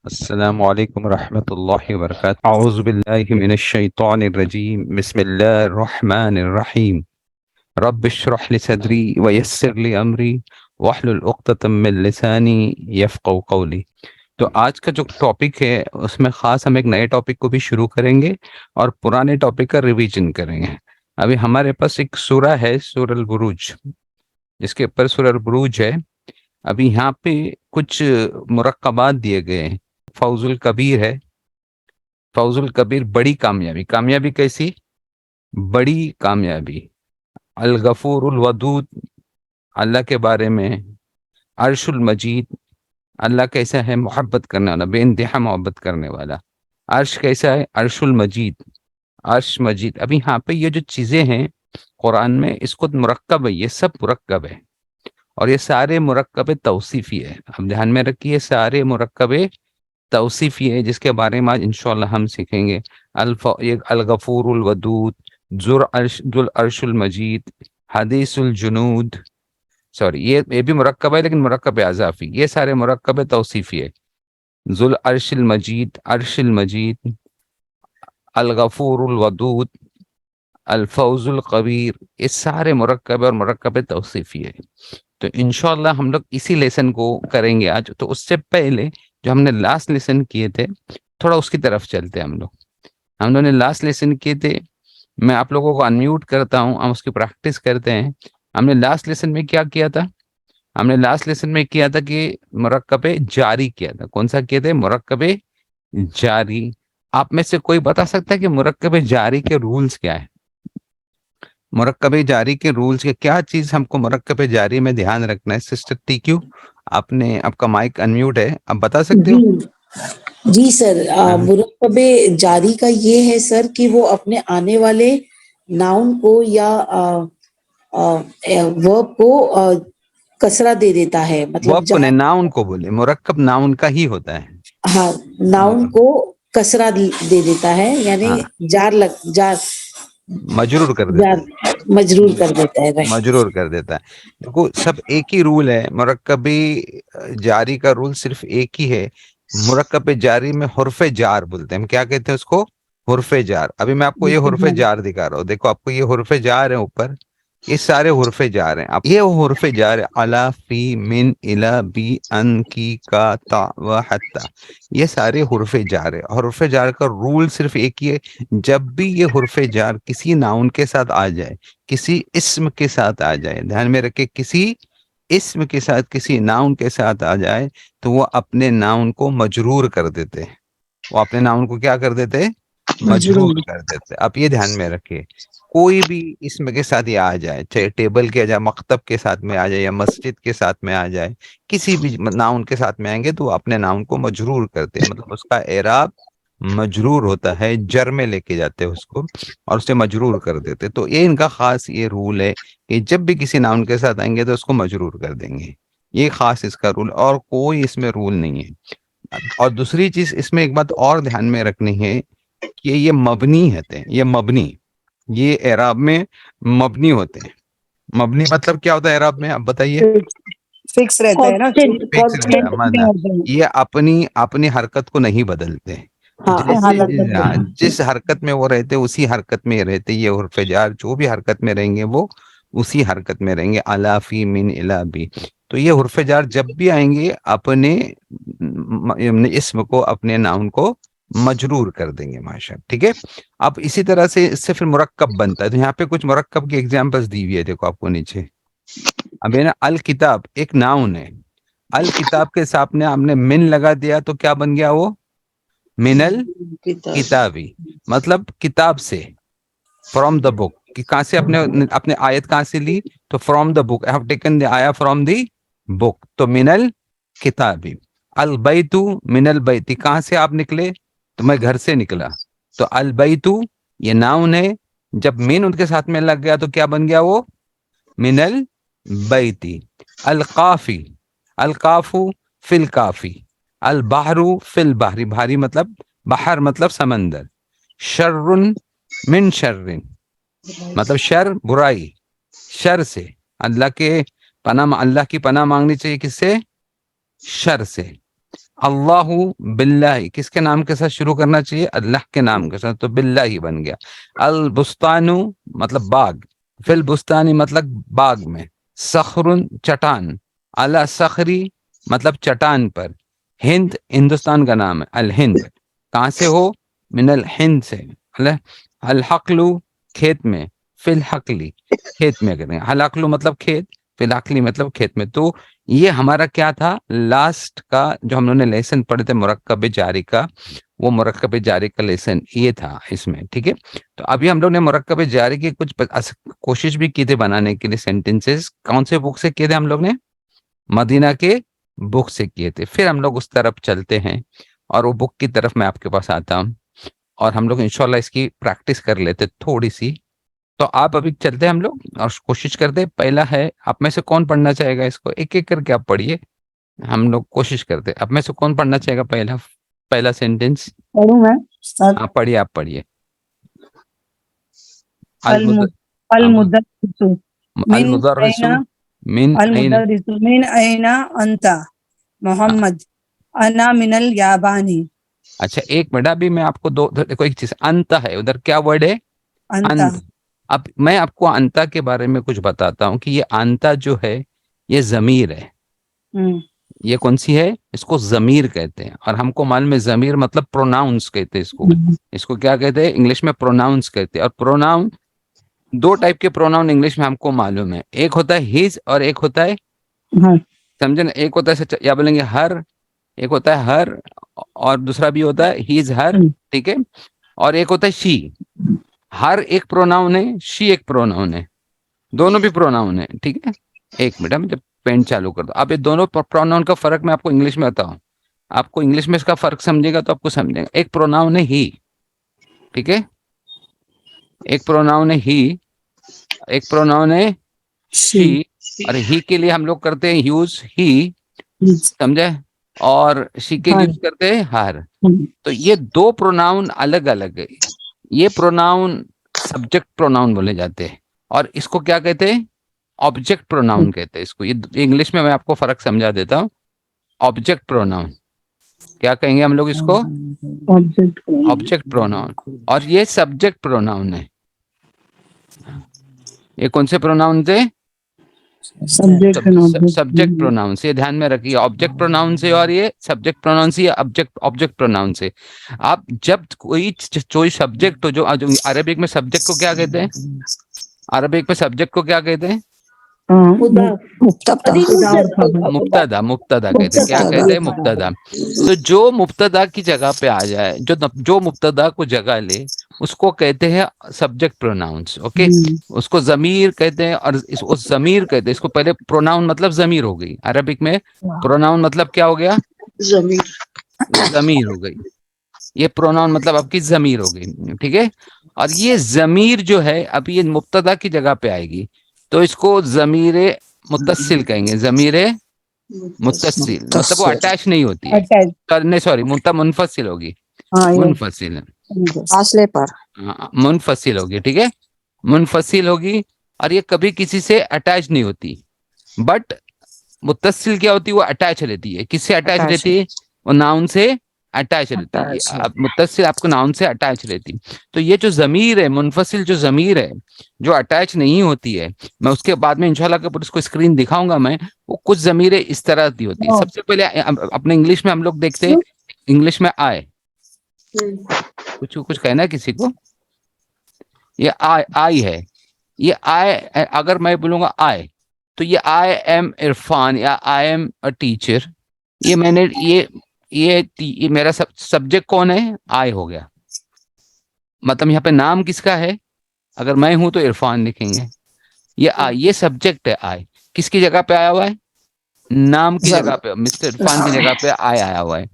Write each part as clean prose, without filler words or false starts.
السلام علیکم ورحمۃ اللہ وبرکاتہ، اعوذ باللہ من الشیطان الرجیم، بسم اللہ الرحمن الرحیم، رب اشرح لی صدری ویسر لی امری واحلل عقدۃ من لسانی یفقهوا قولی۔ تو آج کا جو ٹاپک ہے اس میں خاص ہم ایک نئے ٹاپک کو بھی شروع کریں گے اور پرانے ٹاپک کا ریویژن کریں گے۔ ابھی ہمارے پاس ایک سورہ ہے، سورہ البروج، جس کے اوپر سورہ البروج ہے۔ ابھی یہاں پہ کچھ مرکبات دیے گئے ہیں۔ فوز الکبیر ہے، فوز الکبیر بڑی کامیابی، کامیابی کیسی؟ بڑی کامیابی۔ الغفور الودود اللہ کے بارے میں، عرش المجید اللہ کیسا ہے؟ محبت کرنے والا، بے انتہا محبت کرنے والا۔ عرش کیسا ہے؟ عرش المجید، عرش مجید۔ ابھی یہاں پہ یہ جو چیزیں ہیں قرآن میں، اس کو مرکب ہے، یہ سب مرکب ہے، اور یہ سارے مرکب توصیفی ہے۔ اب دھیان میں رکھیے، سارے مرکب توصیفی ہے، جس کے بارے میں آج انشاءاللہ ہم سیکھیں گے۔ الغفور الودود، ذو العرش المجید، حدیث الجنود، سوری یہ بھی مرکب ہے لیکن مرکب اضافی، یہ سارے مرکب توصیفی ہے۔ ذو العرش المجید، عرش المجید، الغفور الودود، الفوز القبیر، یہ سارے مرکب اور مرکب توصیفی ہے۔ تو انشاءاللہ ہم لوگ اسی لیسن کو کریں گے آج۔ تو اس سے پہلے جو ہم نے لاسٹ لیسن کیے تھے، تھوڑا اس کی طرف چلتے ہیں ہم لوگ۔ ہم لوگوں نے لاسٹ لیسن کیے تھے، میں آپ لوگوں کو انمیوٹ کرتا ہوں، ہم اس کی پریکٹس کرتے ہیں۔ ہم نے لاسٹ لیسن میں کیا کیا تھا؟ ہم نے لاسٹ لیسن میں کیا تھا کہ مرکب جاری کیا تھا۔ کون سا کیا تھا؟ مرکب جاری۔ آپ میں سے کوئی بتا سکتا ہے کہ مرکب جاری کے رولز کیا ہے؟ مرکب جاری کے رولز کے کیا چیز ہم کو مرکب جاری میں دھیان رکھنا ہے؟ سسٹر ٹی کیو، آپ کا مائک انمیوٹ ہے، آپ بتا سکتے ہو؟ جی جی سر، مرکب جاری کا یہ ہے سر کہ وہ اپنے آنے والے ناؤن کو یا ورب کو کسرہ دے دیتا ہے، مطلب ورب کو نہیں، ناؤن کو بولے، مرکب ناؤن کا ہی ہوتا ہے۔ ہاں، ناؤن کو کسرہ دے دیتا ہے، یعنی ہاں، جار مجرور کر دیتا ہے، مجرور کر دیتا ہے۔ مجرور کر دیتا ہے۔ دیکھو سب ایک ہی رول ہے، مرکبی جاری کا رول صرف ایک ہی ہے۔ مرکب جاری میں حرف جار بولتے ہیں، ہم کیا کہتے ہیں اس کو؟ حرف جار۔ ابھی میں آپ کو یہ حرف جار دکھا رہا ہوں، دیکھو آپ کو یہ حرف جار ہیں اوپر، یہ سارے حرف جار ہیں۔ اب یہ حرف جار ہے، الا، فی، من، الا، بی، ان، کی، کا، تا و حتی، یہ سارے حرف جار ہے۔ حرف جار کا رول صرف ایک ہی ہے، جب بھی یہ حرف جار کسی ناؤن کے ساتھ آ جائے، کسی اسم کے ساتھ آ جائے، دھیان میں رکھے، کسی اسم کے ساتھ، کسی ناؤن کے ساتھ آ جائے، تو وہ اپنے ناؤن کو مجرور کر دیتے ہیں۔ وہ اپنے ناؤن کو کیا کر دیتے؟ مجرور کر دیتے۔ اب یہ دھیان میں رکھے، کوئی بھی اسم کے ساتھ یہ آ جائے، چاہے ٹیبل کے جائے، مکتب کے ساتھ میں آ جائے، یا مسجد کے ساتھ میں آ جائے، کسی بھی ناؤن کے ساتھ میں آئیں گے تو وہ اپنے ناؤن کو مجرور کرتے ہیں، مطلب اس کا اعراب مجرور ہوتا ہے، جر میں لے کے جاتے ہیں اس کو اور اسے مجرور کر دیتے۔ تو یہ ان کا خاص یہ رول ہے کہ جب بھی کسی ناؤن کے ساتھ آئیں گے تو اس کو مجرور کر دیں گے، یہ خاص اس کا رول، اور کوئی اس میں رول نہیں ہے۔ اور دوسری چیز اس میں ایک بات اور دھیان میں رکھنی ہے کہ یہ مبنی ہوتے ہیں، یہ مبنی، یہ اعراب میں مبنی ہوتے ہیں۔ مبنی مطلب کیا ہوتا ہے اعراب میں؟ آپ بتائیے۔ فکس رہتا ہے نا، فکس رہتا ہے، مطلب یہ اپنی حرکت کو نہیں بدلتے، جس حرکت میں وہ رہتے اسی حرکت میں رہتے۔ یہ حرف جار جو بھی حرکت میں رہیں گے وہ اسی حرکت میں رہیں گے، الا، فی، من، الا، بی۔ تو یہ حرف جار جب بھی آئیں گے اپنے اسم کو، اپنے ناؤن کو مجرور کر دیں گے، ماشاء اللہ، ٹھیک ہے۔ اب اسی طرح سے اس سے پھر مرکب بنتا ہے، تو یہاں پہ کچھ مرکب کی ایگزامپلس دی ہوئی ہے، دیکھو آپ کو نیچے۔ اب ہے نا، الکتاب ایک ناؤن ہے، الکتاب کے سامنے ہم نے من لگا دیا تو کیا بن گیا؟ وہ من الکتابی، مطلب کتاب سے، فرام دا بک۔ کہاں سے اپنے آیت کہاں سے لی؟ تو from the book, have taken the آیا فرام دی بک، تو من الکتابی۔ البیت من البیت، کہاں سے آپ نکلے؟ تو میں گھر سے نکلا، تو البیت یہ ناؤن ہے، جب من ان کے ساتھ میں لگ گیا تو کیا بن گیا؟ وہ من البیتی۔ القافی، القاف فی الکافی، البحر فی البحر، بھاری مطلب بحر مطلب سمندر۔ شر من شر، مطلب شر برائی، شر سے، اللہ کی پناہ مانگنی چاہیے، کس سے؟ شر سے۔ اللہ باللہ کس کے نام کے ساتھ شروع کرنا چاہیے؟ اللہ کے نام کے ساتھ، تو باللہ بن گیا. البستان مطلب باغ، فی البستانی مطلب باغ میں، صخر چٹان، علی صخری مطلب چٹان پر، ہند ہندوستان کا نام ہے، الہند کہاں سے ہو؟ من الہند سے. الحقل کھیت میں، فی الحقلی کھیت میں کریں، الحقل مطلب کھیت، فی الحقلی مطلب کھیت میں. تو یہ ہمارا کیا تھا لاسٹ کا جو ہم نے لیسن پڑھے تھے مرکب جاری کا، وہ مرکب جاری کا لیسن یہ تھا اس میں. ٹھیک ہے، تو ابھی ہم لوگ نے مرکب جاری کی کچھ کوشش بھی کی تھی بنانے کے لیے سینٹینسز. کون سے بک سے کیے تھے ہم لوگ نے؟ مدینہ کے بک سے کیے تھے. پھر ہم لوگ اس طرف چلتے ہیں اور وہ بک کی طرف میں آپ کے پاس آتا ہوں اور ہم لوگ انشاءاللہ اس کی پریکٹس کر لیتے تھوڑی سی. تو آپ ابھی چلتے ہیں ہم لوگ اور کوشش کرتے. پہلا ہے، آپ میں سے کون پڑھنا چاہے گا اس کو؟ ایک ایک کر کے آپ پڑھیے، ہم لوگ کوشش کرتے. آپ میں سے کون پڑھنا چاہے گا پہلا سینٹینس؟ پڑھوں میں استاد؟ ہاں پڑھیے، آپ پڑھیے. المدرس من المدرس أين من این. المدرس من أين أنت محمد أنا من اليابان اچھا ایک منٹ، ابھی میں آپ کو دیکھو ایک چیز، انت ہے ادھر، کیا ورڈ ہے؟ أنت انت. اب میں آپ کو انتا کے بارے میں کچھ بتاتا ہوں کہ یہ انتا جو ہے یہ ضمیر ہے. یہ کون سی ہے؟ اس کو ضمیر کہتے ہیں. اور ہم کو معلوم ہے ضمیر مطلب پروناؤنس کہتے ہیں اس کو. اس کو کیا کہتے ہیں انگلش میں؟ پروناؤنس کہتے ہیں. اور پروناؤن دو ٹائپ کے پروناؤن انگلش میں ہم کو معلوم ہے، ایک ہوتا ہے ہز اور ایک ہوتا ہے، سمجھے نا؟ ایک ہوتا ہے یا بولیں گے ہر، ایک ہوتا ہے ہر اور دوسرا بھی ہوتا ہے ہیز ہر. ٹھیک ہے، اور ایک ہوتا ہے شی. ہر ایک پروناؤن ہے، شی ایک پروناؤن ہے، دونوں بھی پروناؤن ہے. ٹھیک ہے، ایک منٹ میں جب پین چالو کر دو. اب یہ دونوں پروناؤن کا فرق میں آپ کو انگلش میں بتاؤں. آپ کو انگلش میں اس کا فرق سمجھے گا تو آپ کو سمجھے گا. ایک پروناؤن ہے ہی، ٹھیک ہے، ایک پروناؤن ہے ہی، ایک پروناؤن ہے شی. اور ہی کے لیے ہم لوگ کرتے ہیں یوز ہی، سمجھے، اور شی کے لیے یوز کرتے ہیں ہر. تو یہ دو پروناؤن الگ الگ ہے. یہ پروناؤن سبجیکٹ پروناؤن بولے جاتے ہیں اور اس کو کیا کہتے ہیں؟ آبجیکٹ پروناؤن کہتے ہیں اس کو. یہ انگلش میں آپ کو فرق سمجھا دیتا ہوں. آبجیکٹ پروناؤن کیا کہیں گے ہم لوگ اس کو؟ Object pronoun. اور یہ سبجیکٹ پروناؤن ہے. یہ کون سے پروناؤن تھے؟ سبجیکٹ پروناؤن سے. دھیان میں رکھیے، آبجیکٹ پروناؤن سے اور یہ سبجیکٹ پروناؤن سے یا آبجیکٹ پروناؤن سے. آپ جب کوئی سبجیکٹ ہو، جو عربک میں سبجیکٹ کو کیا کہتے ہیں؟ عربک میں سبجیکٹ کو کیا کہتے ہیں؟ مبتدا کہتے ہیں. کیا کہتے ہیں؟ مبتدا. تو جو مبتدا کی جگہ پہ آ جائے، جو مبتدا کو جگہ لے، اس کو کہتے ہیں سبجیکٹ پروناؤنس. اوکے، اس کو ضمیر کہتے ہیں. اور اس ضمیر کہتے ہیں اس کو. پہلے پروناؤن مطلب ضمیر ہو گئی عربک میں. پروناؤن مطلب کیا ہو گیا؟ ضمیر ہو گئی. یہ پروناؤن مطلب آپ کی ضمیر ہو گئی. ٹھیک ہے، اور یہ ضمیر جو ہے اب یہ مبتدا کی جگہ پہ آئے گی تو اس کو ضمیر متصل کہیں گے. ضمیر متصل مطلب وہ اٹیچ نہیں ہوتی ہے، سوری منفصل ہوگی. منفصل فاصلے پر منفصل ہوگی. ٹھیک ہے، منفصل ہوگی. اور یہ کبھی کسی سے اٹیچ نہیں ہوتی. بٹ متصل کیا ہوتی ہے؟ وہ اٹیچ رہتی ہے. کس سے اٹیچ رہتی ہے؟ وہ ناؤن سے اٹیچ رہتی ہے. متصل آپ کو ناؤن سے اٹیچ رہتی. تو یہ جو ضمیر ہے، منفصل جو ضمیر ہے جو اٹیچ نہیں ہوتی ہے، میں اس کے بعد میں انشاءاللہ کہ اس کو اسکرین دکھاؤں گا میں. وہ کچھ ضمیریں اس طرح کی ہوتی ہے. سب سے پہلے اپنے انگلش میں ہم لوگ دیکھتے ہیں، انگلش میں آئے، کچھ کہنا ہے کسی کو؟ یہ آئی ہے. یہ آئے اگر میں بولوں گا آئے تو یہ آئی ایم عرفان یا آئی ایم اے ٹیچر. یہ میں نے یہ میرا سبجیکٹ کون ہے؟ آئی ہو گیا. مطلب یہاں پہ نام کس کا ہے؟ اگر میں ہوں تو عرفان لکھیں گے. یہ سبجیکٹ ہے. آئی کس کی جگہ پہ آیا ہوا ہے؟ نام کی جگہ پہ، مسٹر عرفان کی جگہ پہ آیا ہوا ہے.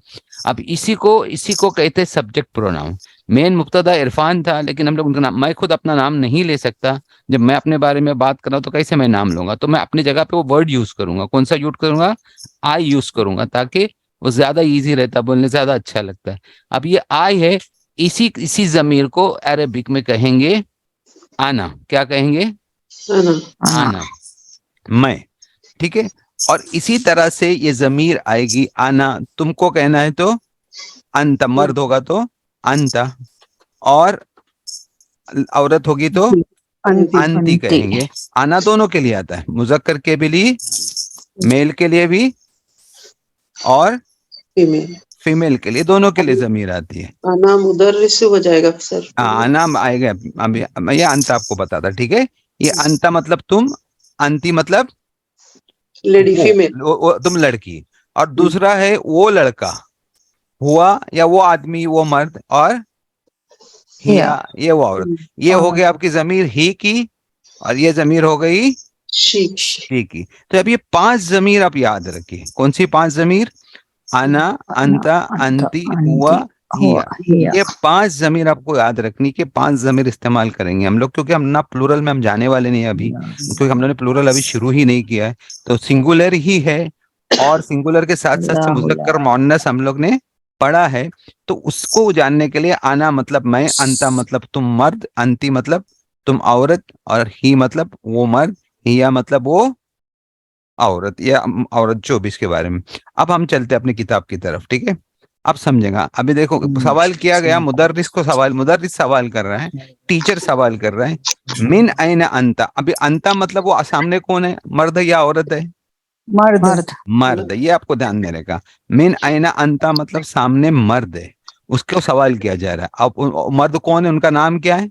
اب اسی کو کہتے ہیں سبجیکٹ پروناؤن. مین مبتدا عرفان تھا، لیکن ہم لوگ میں خود اپنا نام نہیں لے سکتا. جب میں اپنے بارے میں بات کر رہا ہوں تو کیسے میں نام لوں گا؟ تو میں اپنی جگہ پہ وہ ورڈ یوز کروں گا. کون سا یوز کروں گا؟ آئی یوز کروں گا، تاکہ وہ زیادہ ایزی رہتا، بولنے زیادہ اچھا لگتا ہے. اب یہ آئی ہے، اسی ضمیر کو عربک میں کہیں گے آنا. کیا کہیں گے؟ آنا، میں. ٹھیک ہے، اور اسی طرح سے یہ ضمیر آئے گی آنا، تم کو کہنا ہے تو انت، مرد ہوگا تو انت، اور عورت ہوگی تو انتی کہیں گے. آنا دونوں کے لیے آتا ہے، مذکر کے بھی لیے، میل کے لیے بھی اور فیمیل. فیمیل کے لیے، دونوں کے لیے ضمیر آتی ہے. انا مدرس ہو جائے گا سر. آنا آئے گا، ابھی میں یہ انت آپ کو بتاتا، ٹھیک ہے. یہ انت مطلب تم، انتی مطلب لیڈی فیمیل. وہ تم لڑکی، اور دوسرا ہے وہ لڑکا ہوا یا وہ آدمی وہ مرد، اور ہیا یہ وہ عورت. یہ ہو گیا آپ کی ضمیر ہی کی، اور یہ ضمیر ہو گئی شی. شی کی. تو اب یہ 5 ضمیر آپ یاد رکھیے. کون سی 5 ضمیر؟ انا، انت، انتی، ہوا، ہیا. یہ 5 ضمیر آپ کو یاد رکھنی کہ 5 ضمیر استعمال کریں گے ہم لوگ، کیونکہ ہم نہ پلورل میں ہم جانے والے نہیں ابھی، کیونکہ ہم لوگوں نے پلورل ابھی شروع ہی نہیں کیا ہے. تو سنگولر ہی ہے، اور سنگولر کے ساتھ ساتھ سے مذکر مؤنث ہم لوگ نے پڑھا ہے. تو اس کو جاننے کے لیے آنا مطلب میں، انتا مطلب تم مرد، انتی مطلب تم عورت، اور ہی مطلب وہ مرد، ہیا مطلب وہ عورت یا عورت، جو بھی اس کے بارے میں. اب ہم چلتے اپنی کتاب کی طرف، ٹھیک ہے. اب سمجھے گا. ابھی دیکھو سوال کیا گیا، مدرس کو سوال، مدرس سوال کر رہا ہے، ٹیچر سوال کر رہا ہے. من این انتا، ابھی انتا مطلب وہ سامنے کون ہے، مرد ہے یا عورت ہے؟ مرد. مرد. یہ آپ کو دھیان دینے کا. من این انتا مطلب سامنے مرد ہے، اس کو سوال کیا جا رہا ہے. اب مرد کون ہے، ان کا نام کیا ہے؟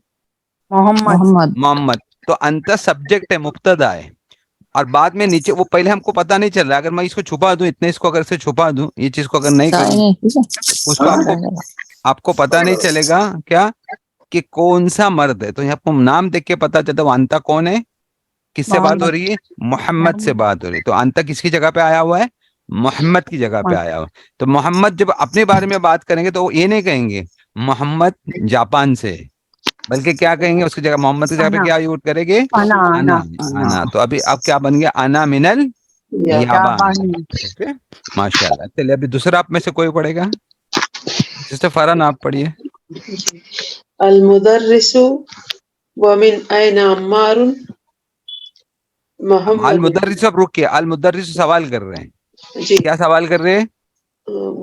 محمد. محمد. تو انتا سبجیکٹ ہے، مبتدا ہے، اور بعد میں نیچے وہ پہلے ہم کو پتا نہیں چل رہا. اگر میں اس کو چھپا دوں، اتنے اس کو اگر سے چھپا دوں، یہ چیز کو اگر نہیں کروں، اس کو آپ کو پتا نہیں چلے گا کیا کہ کون سا مرد ہے. تو یہاں کو نام دیکھ کے پتا چلتا وہ انتا کون ہے. کس سے بات ہو رہی ہے؟ محمد سے بات ہو رہی ہے. تو انتا کس کی جگہ پہ آیا ہوا ہے؟ محمد کی جگہ پہ آیا ہوا. تو محمد جب اپنے بارے میں بات کریں گے تو وہ یہ نہیں کہیں گے محمد جاپان سے، بلکہ کیا کہیں گے اس کی جگہ، محمد کی جگہ پہ کیا یوز کریں گے؟ انا. انا. تو ابھی اب کیا بن گیا؟ انا منل یابان. اوکے، ماشاء اللہ. چلیے ابھی دوسرا آپ میں سے کوئی پڑھے گا؟ سسٹر فرحان آپ پڑھیے. المدرس ومن این عمار محمد. المدرس، اب رکیے، المدرس سوال کر رہے ہیں. جی. کیا سوال کر رہے ہیں؟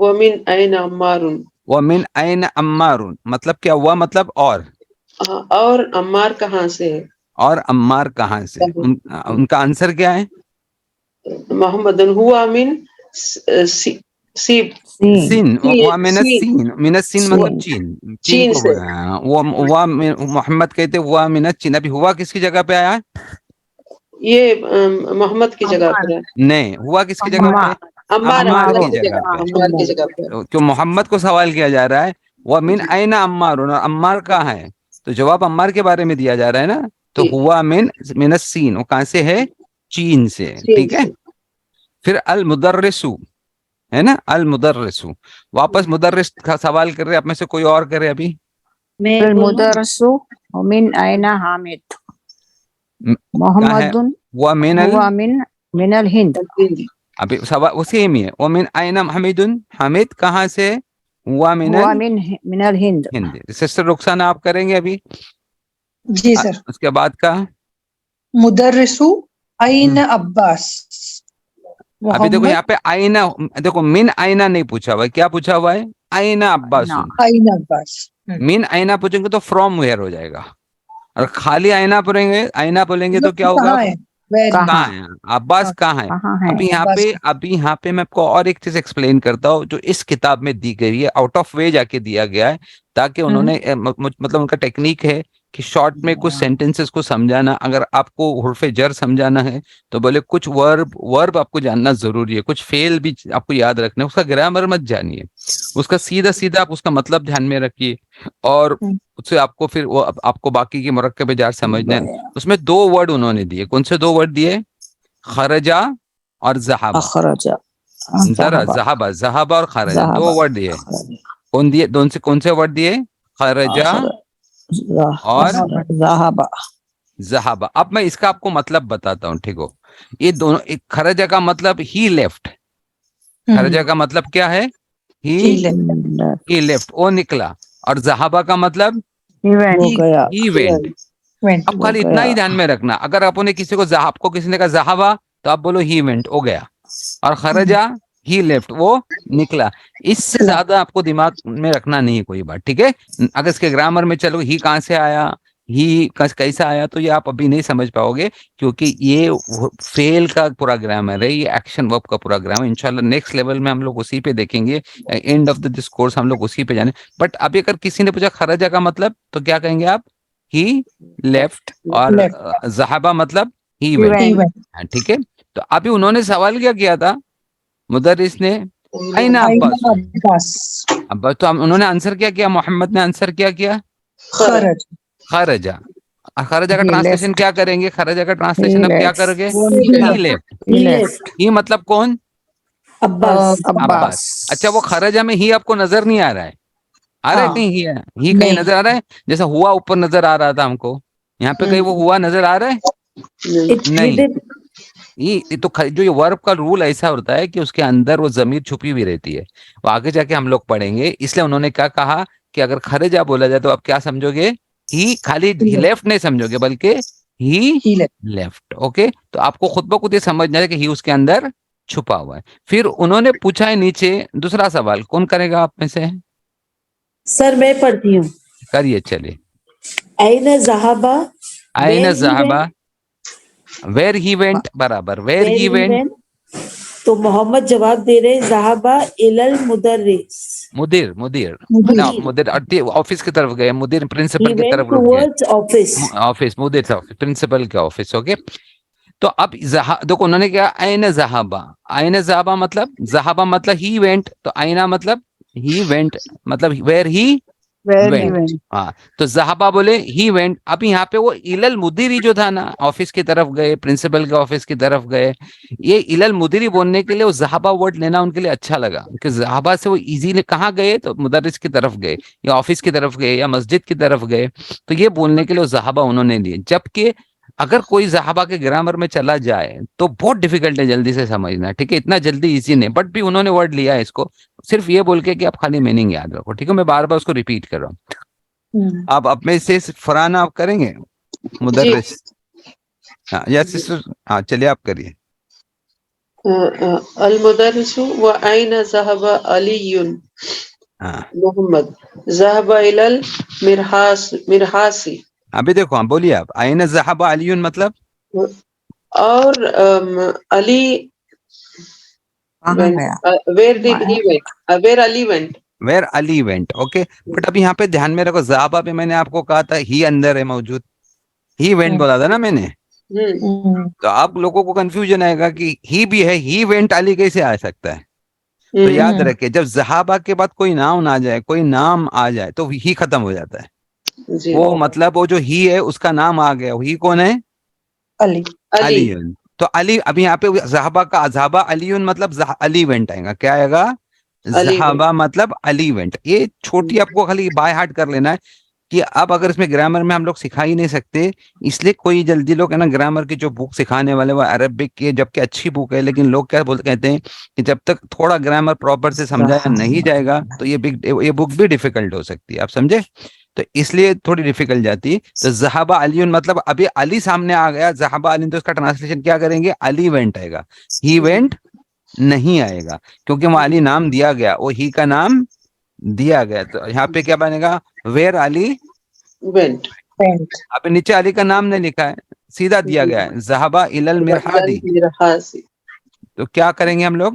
ومن این عمار. ومن این عمار مطلب کیا ہوا؟ مطلب اور عمار کہاں سے ہے؟ اور عمار کہاں سے؟ ان کا آنسر کیا ہے؟ محمد ہوا من سیب. سین. وہ من السین، من السین مطلب چین. چین چین کو سے. وہ ہوا محمد کہتے ہوا من الچین. ابھی ہوا کس کی جگہ پہ آیا؟ یہ محمد کی جگہ پہ ہے. نہیں، ہوا کس کی جگہ پہ؟ عمار عمار کی جگہ پہ. عمار کی جگہ پہ. جو محمد کو سوال کیا جا رہا ہے وہ من این عمار، اور عمار کہاں ہے؟ تو جواب عمار کے بارے میں دیا جا رہا ہے نا. تو ہوا من السین، وہ کہاں سے ہے؟ چین سے. ٹھیک ہے. پھر المدرسو ہے نا، المدرسو. واپس مدرس کا سوال کر رہے، آپ میں سے کوئی اور کرے ابھی. المدرس من أين حامد محمد وہ هو من الهند. ابھی سوال اسی میں ہے. وہ من این حمید، حمید کہاں سے؟ ہوا هو من الهند. ہند. سسٹر رخسانہ آپ کریں گے ابھی. جی سر. اس کے بعد کا مدرسو این عباس. ابھی دیکھو یہاں پہ آئینہ، دیکھو من آئینہ نہیں پوچھا ہوا ہے، کیا پوچھا ہوا ہے؟ آئینہ عباس. این عباس. من آئینہ پوچھیں گے تو فرام ویئر ہو جائے گا، اور خالی آئینہ پڑھیں گے، آئینہ بولیں گے تو کیا ہوگا؟ کہاں ہے عباس، کہاں ہے. ابھی یہاں پہ میں آپ کو اور ایک چیز ایکسپلین کرتا ہوں جو اس کتاب میں دی گئی ہے، آؤٹ آف وے جا کے دیا گیا ہے، تاکہ انہوں نے مطلب ان کا ٹیکنیک ہے کہ شارٹ میں کچھ سینٹنسز کو سمجھانا. اگر آپ کو حرف جر سمجھانا ہے تو بولے کچھ ورب آپ کو جاننا ضروری ہے، کچھ فعل بھی آپ کو یاد رکھنا ہے. اس کا گرامر مت جانیے، اس کا سیدھا سیدھا آپ اس کا مطلب دھیان میں رکھیے، اور اس سے آپ کو پھر وہ آپ کو باقی کے مرکب جار سمجھنا ہے. اس میں 2 ورڈ انہوں نے دیے. کون سے 2 ورڈ دیے؟ خرجا اور ذہبا. ذرا ذہبا اور خرجا 2 ورڈ دیے. کون دیے؟ کون سے ورڈ دیے؟ خرجا اور ذہبا. اب میں اس کا آپ کو مطلب بتاتا ہوں، ٹھیک ہو. یہ دونوں، خرجا کا مطلب ہی لیفٹ. خرجا کا مطلب کیا ہے؟ ہی لیفٹ، وہ نکلا. اور ذہبا کا مطلب ہی وینٹ. اب خالی اتنا ہی دھیان میں رکھنا، اگر آپ نے کسی کو، آپ کو کسی نے کہا ذہبا تو آپ بولو ہی وینٹ، ہو گیا. اور خرجا ہی لیفٹ وہ نکلا. اس سے زیادہ آپ کو دماغ میں رکھنا نہیں ہے کوئی بات, ٹھیک ہے. اگر اس کے گرامر میں چلو ہی کہاں سے آیا, ہی کیسا آیا, تو یہ آپ ابھی نہیں سمجھ پاؤ گے, کیونکہ یہ فیل کا پورا گرامر ہے, یہ ایکشن ورب کا پورا گرامر. انشاءاللہ نیکسٹ لیول میں ہم لوگ اسی پہ دیکھیں گے, اینڈ آف دس کورس ہم لوگ اسی پہ جانے. بٹ ابھی اگر کسی نے پوچھا خرجہ کا مطلب, تو کیا کہیں گے آپ؟ He left. اور ذہبہ مطلب ہی وینٹ, ٹھیک ہے. تو ابھی انہوں نے سوال کیا کیا تھا مدرس نے, این عباس. اب تو انہوں نے آنسر کیا کیا, محمد نے آنسر کیا کیا, خرج. خرجہ. خرجہ کا He ٹرانسلیشن left. کیا کریں گے؟ خرجہ کا ٹرانسلیشن اب کیا کرو گے؟ He left. He left. ہی مطلب کون؟ عباس. عباس. اچھا وہ خرجہ میں ہی آپ کو نظر نہیں آ رہا ہے؟ آ رہا ہے کہیں ہی ہے؟ ہی کہیں نظر آ رہا ہے؟ جیسا ہوا اوپر نظر آ رہا تھا ہم کو, یہاں پہ کہیں وہ ہوا نظر آ رہا ہے؟ نہیں. یہ تو جو یہ ورب کا رول ایسا ہوتا ہے کہ اس کے اندر وہ ضمیر چھپی ہوئی رہتی ہے, وہ آگے جا کے ہم لوگ پڑھیں گے. اس لیے انہوں نے کیا کہا کہ اگر خرجہ بولا جائے تو آپ کیا سمجھو گے؟ ہی, خالی لیفٹ نہیں سمجھو گے بلکہ ہی لیفٹ. اوکے, تو آپ کو خود بخود یہ سمجھنا ہے کہ ہی اس کے اندر چھپا ہوا ہے. پھر انہوں نے پوچھا ہے نیچے دوسرا سوال, کون کرے گا آپ میں سے؟ سر میں پڑھتی ہوں. کریے چلے. این ذہبا, آئین صحابہ, ویر ہی وینٹ, برابر ویر ہی وینٹ. تو محمد جواب دے رہے ذہبا الی المدرس. مدیر آفس کی طرف گئے, مدیر پرنسپل کی طرف رک گئے. آفس, مدیر پرنسپل کے آفس. اوکے, تو اب دیکھو انہوں نے کیا, این ذہبا. این ذہبا مطلب, ذہبا مطلب ہی وینٹ, تو آئینہ مطلب ہی وینٹ, مطلب ویر ہی وینٹ. ہاں, تو ذہبا بولے ہی وینٹ. اب یہاں پہ وہ الی المدیری جو تھا نا, آفس کی طرف گئے, پرنسپل کے آفس کی طرف گئے, یہ الی المدیری بولنے کے لیے وہ ذہبا ورڈ لینا ان کے لیے اچھا لگا, کہ ذہبا سے وہ ایزیلی کہاں گئے, تو مدرس کی طرف گئے, یا آفس کی طرف گئے, یا مسجد کی طرف گئے. تو یہ بولنے کے لیے وہ ذہبا انہوں نے لیے. جبکہ اگر کوئی ذہبا کے گرامر میں چلا جائے تو بہت ڈیفیکلٹ ہے جلدی سے سمجھنا, ٹھیک ہے, اتنا جلدی ایزی نہیں. بٹ بھی انہوں نے ورڈ لیا ہے اس کو, صرف یہ بول کے کہ آپ خالی میننگ یاد رکھو, ٹھیک ہے. میں بار بار اس کو ریپیٹ کر رہا ہوں. آپ اپنے سے فرحان آپ کریں گے مدرس؟ ہاں یا سسٹر, ہاں چلیے آپ کریے. المدرس و این ذهب علی محمد ذهب الی المرحاض. ابھی دیکھو, ہاں بولیے آپ. این ذهب علی مطلب, اور Ali where did he went, where Ali went. Where Ali went. Okay, but اب یہاں پہ دھیان میں رکھو, ذہبہ پہ میں نے آپ کو کہا تھا ہی اندر ہے موجود, ہی وینٹ بولا تھا نا میں نے. تو آپ لوگوں کو کنفیوژن آئے گا کہ ہی بھی ہے, ہی وینٹ علی کیسے آ سکتا ہے. تو یاد رکھے, جب ذہابہ کے بعد کوئی ناؤن آ جائے, کوئی نام آ جائے, تو ہی ختم ہو جاتا ہے. وہ مطلب وہ جو ہی ہے اس کا نام آ گیا, ہی کون ہے؟ علی. تو علی, اب یہاں پہ ذہابہ کا ذہابہ علی مطلب علی وینٹ آئے گا. کیا آئے گا؟ ذہابہ مطلب علی وینٹ. یہ چھوٹی آپ کو خالی بائی ہارٹ کر لینا ہے, کہ اب اگر اس میں گرامر میں ہم لوگ سکھا ہی نہیں سکتے, اس لیے کوئی جلدی لوگ ہے نا گرامر کی جو بک سکھانے والے وہ عربک کی, جبکہ اچھی بک ہے, لیکن لوگ کیا کہتے ہیں کہ جب تک تھوڑا گرامر پراپر سے سمجھایا نہیں جائے گا تو یہ بک بھی ڈیفیکلٹ ہو سکتی ہے. آپ سمجھے؟ تو اس لیے تھوڑی ڈیفیکلٹ جاتی ہے. تو ذہبہ علی مطلب ابھی علی سامنے آ گیا, ذہبہ علی, تو اس کا ٹرانسلیشن کیا کریں گے؟ علی وینٹ آئے گا, ہی وینٹ نہیں آئے گا, کیونکہ وہ علی نام دیا گیا, وہ ہی کا نام دیا گیا. تو یہاں پہ کیا بنے گا؟ ویر علی went. اب نیچے علی کا نام نہیں لکھا ہے, سیدھا دیا گیا ہے ذہبہ الی المرحاض. تو کیا کریں گے ہم لوگ؟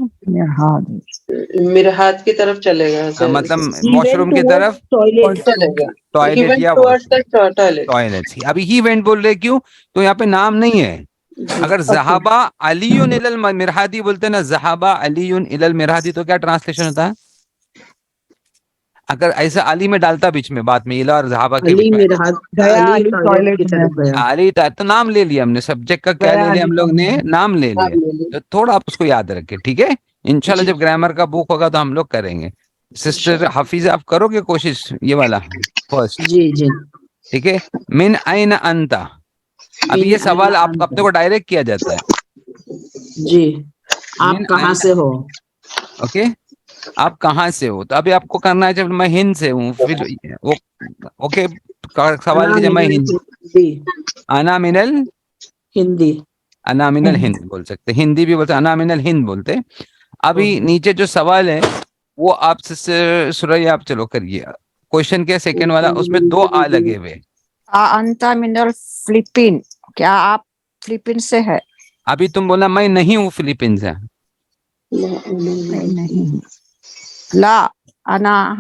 مرحاض کی طرف چلے گا, مطلب واش روم کی طرف, چلے گا, ٹوائلٹ یا ٹوائلٹ. ابھی ہی وینٹ بول رہے کیوں؟ تو یہاں پہ نام نہیں ہے. اگر ذہبہ علی الی المرحاض بولتے نا, ذہبہ علی الی المرحاض, تو کیا ٹرانسلیشن ہوتا ہے؟ اگر ایسا علی میں ڈالتا بیچ میں بات میں, اور ذہابہ کے بیچ میں علی تو نام لے لیا ہم نے, سبجیکٹ کا کیا لے لیا ہم لوگ نے؟ نام لے لیا. تو تھوڑا آپ اس کو یاد رکھیں, ٹھیک ہے. انشاءاللہ جب گرامر کا بک ہوگا تو ہم لوگ کریں گے. سسٹر حفیظ آپ کرو گے کوشش یہ والا فرسٹ؟ جی جی ٹھیک ہے. من این انت, اب یہ سوال آپ اپنے کو ڈائریکٹ کیا جاتا ہے. جی, آپ کہاں سے ہو؟ اوکے, آپ کہاں سے ہو؟ تو ابھی آپ کو کرنا ہے جب میں ہند سے ہوں, پھر اوکے سوال کیجیے, میں ہند, انا من ہندی. انا من الہند بول سکتے, ہندی بھی بولتے, انا من الہند بولتے. ابھی نیچے جو سوال ہے وہ آپ سے سوریا آپ چلو کریے. کوشچن کیا سیکنڈ والا, اس میں 2 آ لگے ہوئے. انتا من الفلپین, کیا آپ فلپین سے ہے؟ ابھی تم بولا میں نہیں ہوں فلیپینس سے. نہیں. لا انا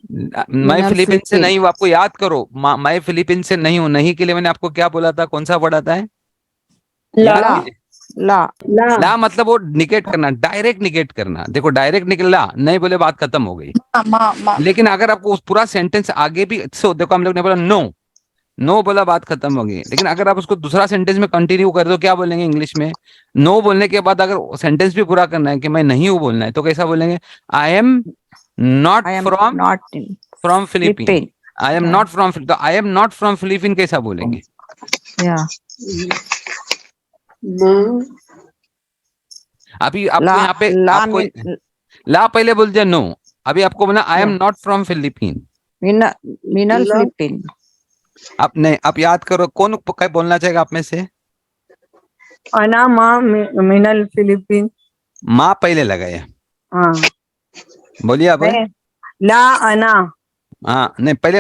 میں من فلیپین سے الفلپین. نہیں ہوں. آپ کو یاد کرو, میں فلیپین سے نہیں ہوں. نہیں کے لیے میں نے آپ کو کیا بولا تھا, کون سا ورڈ آتا ہے یاد لا کیجئے. لا لا مطلب وہ نگیٹ کرنا, ڈائریکٹ نگیٹ کرنا. دیکھو ڈائریکٹ نکلا نہیں بولے بات ختم ہو گئی. لیکن اگر آپ کو پورا سینٹینس آگے بھی دیکھو, ہم لوگ نے بولا نو, نو بولا بات ختم ہو گئی. لیکن اگر آپ اس کو دوسرا سینٹینس میں کنٹینیو کر دو, کیا بولیں گے انگلش میں؟ نو بولنے کے بعد اگر سینٹینس بھی پورا کرنا ہے کہ میں نہیں ہوں بولنا ہے, تو کیسا بولیں گے؟ I am not I am from not in from Philippine. Philippine. I am not from, تو I am not from Philippine کیسا بولیں گے؟ Yeah. ابھی آپ کو لا یہاں پہ لا آپ کو من لا پہلے بول دیا نو, ابھی آپ کو بولنا آئی ایم ناٹ فرام فلپین. من الفلپین. آپ نہیں, آپ یاد کرو کون بولنا چاہے گا آپ میں سے؟ انا ما من الفلپین. ماں پہلے لگایا, ہاں بولیے اب. لا انا. ہاں نہیں, پہلے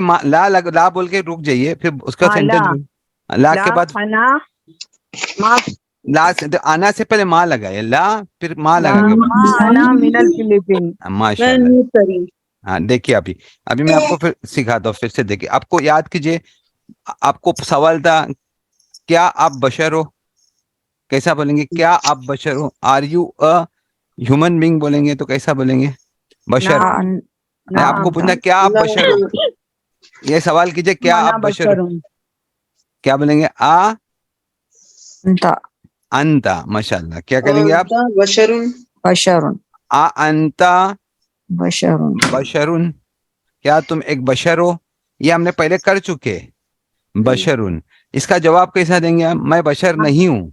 لا بول کے رک جائیے, پھر اس کا ہاں سینٹینس لا کے بعد انا ما لا سے آنا سے پہلے ماں لگایا, لا پھر ماں لگا کے بعد. ما انا من الفلپین. ماشاء اللہ. ہاں دیکھیے, ابھی میں آپ کو پھر سکھاتا ہوں, پھر سے دیکھیے. آپ کو یاد کیجئے, آپ کو سوال تھا کیا آپ بشر ہو, کیسا بولیں گے؟ کیا آپ بشر ہو؟ Are you a human being بولیں گے تو کیسا بولیں گے؟ بشر. نہیں, آپ کو پوچھنا کیا آپ بشر ہو, یہ سوال کیجئے کیا آپ بشر ہو, کیا بولیں گے؟ انتا انتا. ماشاء اللہ. کیا کریں گے آپ؟ بشرون. بشرون. انتا بشرون. بشرون, کیا تم ایک بشر ہو؟ یہ ہم نے پہلے کر چکے. بشرون, اس کا جواب کیسا دیں گے ہم؟ میں بشر نہیں ہوں.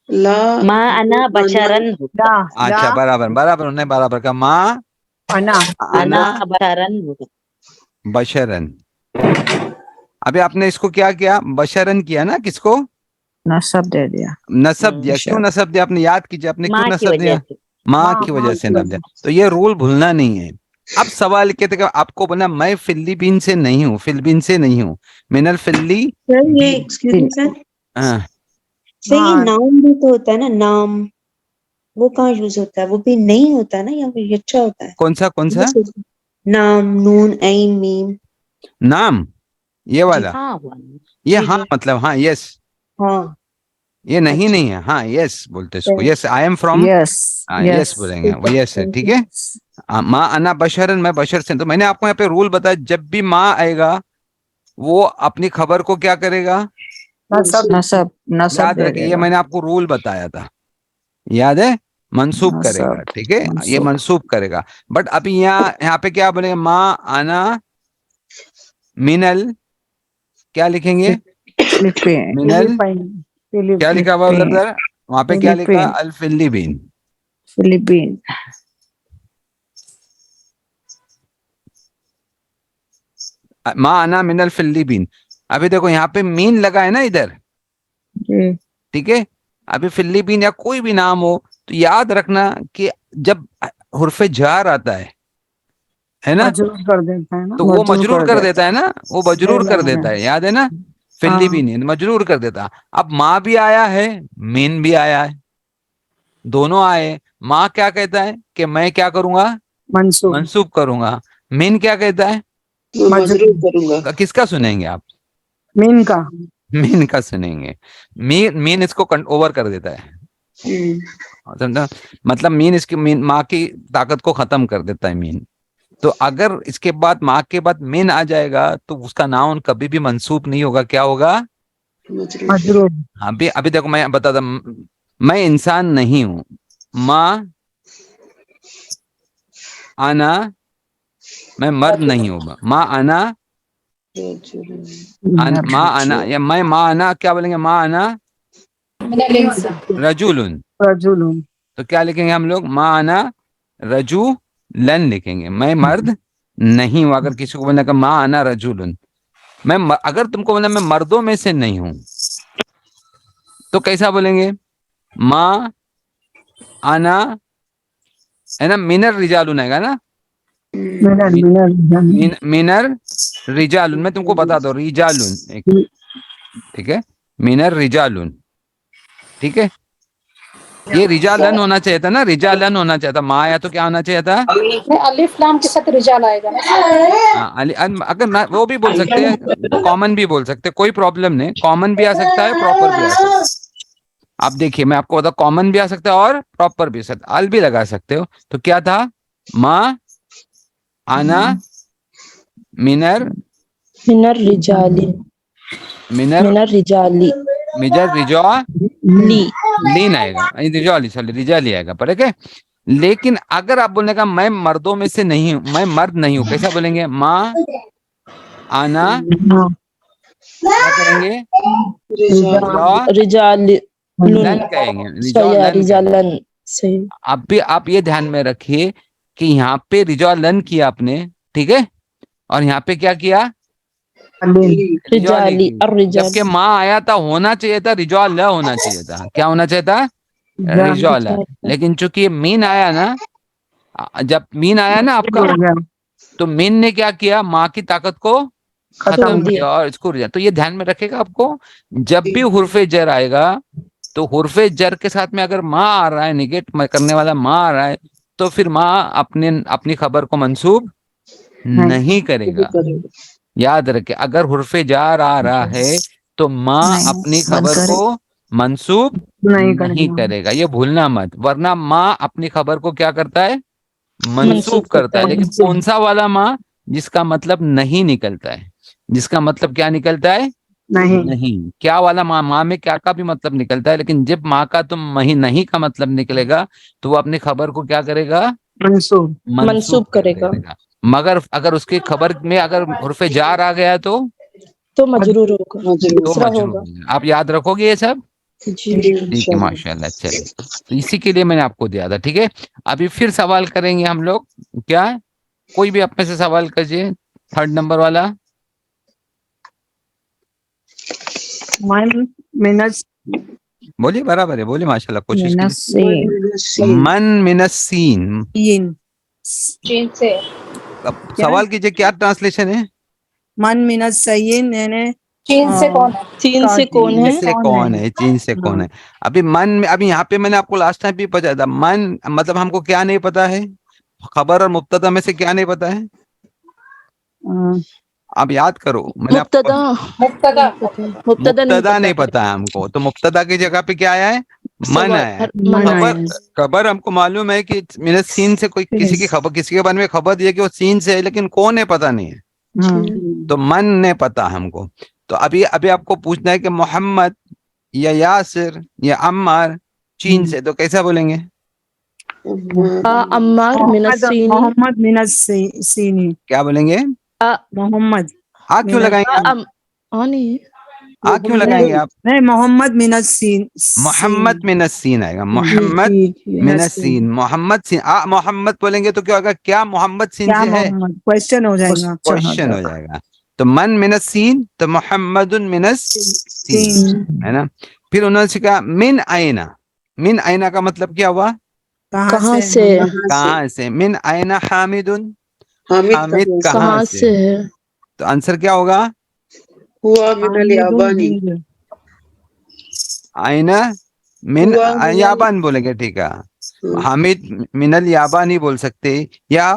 لا ما انا بشرن اچھا, برابر نہیں, برابر کا ماں انا انا بشرن. بشرن. ابھی آپ نے اس کو کیا کیا؟ بشرن کیا نا, کس کو نصب دے دیا. نصب دیا. کیوں نصب دیا؟ آپ نے یاد کیجئے, آپ نے کیوں ماں کی نصب دیا؟ وجہ سے. ماں کی وجہ سے نصب دیا. تو یہ رول بھولنا نہیں ہے. اب سوال کہتے کہ آپ کو بنا میں فلپین سے نہیں ہوں, فلپین سے نہیں ہوں, من الفلی. ہاں سر یہ نام بھی تو ہوتا ہے نا, نام وہ کہاں یوز ہوتا ہے؟ وہ بھی نہیں ہوتا ہے نا, یا پھر اچھا ہوتا ہے کون سا نام؟ نون عین میم. نام, یہ والا, ہاں یہ ہاں مطلب ہاں, یس. ہاں یہ نہیں ہے, ہاں یس بولتے اس کو. یس آئی ایم فرام, یس یس بولیں گے, وہ یس ہے. ٹھیک ہے. ماں انا بشرن, میں بشر سے. تو میں نے آپ کو یہاں پہ رول بتایا, جب بھی ماں آئے گا وہ اپنی خبر کو کیا کرے گا؟ نصب یاد دے رکھیں, دے یہ گا. میں نے آپ کو رول بتایا تھا, یاد ہے؟ منسوب کرے گا. نصب ٹھیک ہے, یہ منسوب. منسوب کرے گا. بٹ ابھی یہاں پہ کیا بولے گا؟ ماں انا مینل, کیا لکھیں گے؟ فلپین. مینل, کیا لکھا ہوا ادھر؟ وہاں پہ کیا لکھا؟ فلپین. الفلپین. فلپین. ماں انا من الفلپین. ابھی دیکھو یہاں پہ مین لگا ہے نا ادھر, جی. ٹھیک ہے. ابھی فلپین یا کوئی بھی نام ہو تو یاد رکھنا کہ جب حرف جار آتا ہے نا, کر دیتا ہے نا. تو وہ مجرور کر دیتا ہے نا, وہ مجرور کر دیتا ہے, یاد ہے نا؟ فلپین مجرور کر دیتا. اب ماں بھی آیا ہے, مین بھی آیا ہے, دونوں آئے. ماں کیا کہتا ہے کہ میں کیا کروں گا؟ منسوب کروں گا. مین کیا کہتا ہے؟ مجرور کروں گا. کس کا سنیں گے آپ؟ مین کا. مین کا سنیں گے. مین اس کو اوور کر دیتا ہے, سمجھا؟ مطلب مین اس کی ماں کی طاقت کو ختم کر دیتا ہے مین. تو اگر اس کے بعد ماں کے بعد مین آ جائے گا تو اس کا ناؤن کبھی بھی منسوب نہیں ہوگا. کیا ہوگا؟ مجرور. ابھی دیکھو میں بتا دوں, میں انسان نہیں ہوں. ماں آنا, میں مرد نہیں ہوں. ماں آنا, ماں آنا, یا میں ماں آنا, کیا بولیں گے؟ ماں آنا رجولن. تو کیا لکھیں گے ہم لوگ؟ ماں آنا رجولن لکھیں گے. میں مرد نہیں ہوں. اگر کسی کو بولنا کہ ماں آنا رجولن, اگر تم کو بولنا میں مردوں میں سے نہیں ہوں, تو کیسا بولیں گے؟ ما انا ہے نا، منر رجالون آئے گا نا، منر رجالون، میں تم کو بتا دو رجالون، ٹھیک ہے، منر رجالون، ٹھیک ہے، یہ رجالن ہونا چاہیے تھا نا، رجالن ہونا چاہیے تھا، ما آیا تو کیا ہونا چاہیے تھا؟ الف لام کے ساتھ رجال آئے گا نا. اگر وہ بھی بول سکتے ہیں، کامن بھی بول سکتے ہیں، کوئی پرابلم نہیں، کامن بھی آ سکتا ہے، پراپر بھی آ سکتا ہے. آپ دیکھیے میں آپ کو بتا، کامن بھی آ سکتا ہے اور پراپر بھی سکتا ہے، ال بھی لگا سکتے ہو. تو کیا تھا؟ ما انا منر رجالی منر رجالی مجر لین آئے گا، رجالی آئے گا، پر ہے. لیکن اگر آپ بولنے کا میں مردوں میں سے نہیں ہوں، میں مرد نہیں ہوں، کیسا بولیں گے؟ ما انا کیا کریں گے؟ رجالی لن کہیں گے، رجالن کہیں گے. صحیح. اب بھی آپ یہ دھیان میں رکھیے کہ یہاں پہ رجالن کیا آپ نے، ٹھیک ہے، اور یہاں پہ کیا کیا؟ رجالی جبکہ ماں آیا تھا، ہونا چاہیے تھا رجال ہونا چاہیے تھا، کیا ہونا چاہیے تھا؟ رجال. لیکن چونکہ مین آیا نا، جب مین آیا نا آپ کا، تو مین نے کیا کیا؟ ماں کی طاقت کو ختم کیا اور اس کو رجال. تو یہ دھیان میں رکھے گا آپ کو، جب بھی حرف جر آئے گا تو حرف جر کے ساتھ میں اگر ماں آ رہا ہے، نگیٹ کرنے والا ماں آ رہا ہے، تو پھر ماں اپنی خبر کو منسوب نہیں کرے گا. یاد رکھے، اگر حرف جار آ رہا ہے تو ماں اپنی خبر کو منسوب نہیں کرے گا، یہ بھولنا مت، ورنہ ماں اپنی خبر کو کیا کرتا ہے؟ منسوب کرتا ہے. لیکن کون سا والا ماں؟ جس کا مطلب نہیں نکلتا ہے، جس کا مطلب کیا نکلتا ہے؟ نہیں. کیا والا ماں؟ ماں میں کیا کا بھی مطلب نکلتا ہے، لیکن جب ماں کا تم نہیں کا مطلب نکلے گا تو وہ اپنی خبر کو کیا کرے گا؟ منسوب کرے گا. مگر اگر اس کی خبر میں اگر حرف جار آ گیا تو مجرور ہوگا، تو مجرور. آپ یاد رکھو گے یہ سب؟ ٹھیک ہے، ماشاء اللہ. چلیے، تو اسی کے لیے میں نے آپ کو دیا تھا، ٹھیک ہے. ابھی پھر سوال کریں گے ہم لوگ. کیا کوئی بھی اپنے سے سوال کیجیے، 3rd نمبر والا. بولیے، برابر ہے، بولیے، ماشاء اللہ، کوشش کیجیے. من من السین. چین سے. اب سوال کیجیے، کیا ٹرانسلیشن ہے؟ من من السین یعنی چین سے کون ہے؟ چین سے کون ہے؟ سے کون ہے؟ چین سے کون ہے؟ ابھی من، ابھی یہاں پہ میں نے آپ کو لاسٹ ٹائم بھی بتایا تھا، من مطلب ہم کو کیا نہیں پتا ہے؟ خبر اور مبتدا میں سے کیا نہیں پتا ہے؟ اب یاد کرو، میں نے آپ کو مبتدا. مبتدا نہیں پتا ہے ہم کو، تو مبتدا کی جگہ پہ کیا آیا ہے؟ من آیا ہے. خبر ہم کو معلوم ہے کہ میرے سین سے کوئی کسی کی خبر، کسی کے بارے میں خبر دی ہے کہ وہ سین سے ہے، لیکن کون ہے پتا نہیں ہے. تو من نے پتا ہم کو. تو ابھی آپ کو پوچھنا ہے کہ محمد یا یاسر یا عمار چین سے، تو کیسا بولیں گے؟ عمار من السین. محمد من السین. کیا بولیں گے؟ محمد. آ کیوں لگائیں گے آپ؟ آ کیوں لگائیں گے آپ؟ نہیں، محمد من السین. محمد من السین آئے گا، محمد من السین، محمد سین. محمد بولیں گے تو کیا ہوگا؟ کیا محمد سین سے ہے؟ کوشچن ہو جائے گا. کوشچن ہو جائے گا. تو من من السین، تو محمد من السین، ہے نا. پھر انہوں نے کہا من آئینہ. من آئینہ کا مطلب کیا ہوا؟ کہاں سے؟ کہاں سے. من آئینہ حامد. حامد حامد کہاں سے ہے؟ تو آنسر کیا ہوگا؟ ہوا من الیابانی. آئینہ من ہوا من یابان بولیں گے، ٹھیک ہے. حامد من الیابان نہیں بول سکتے، یا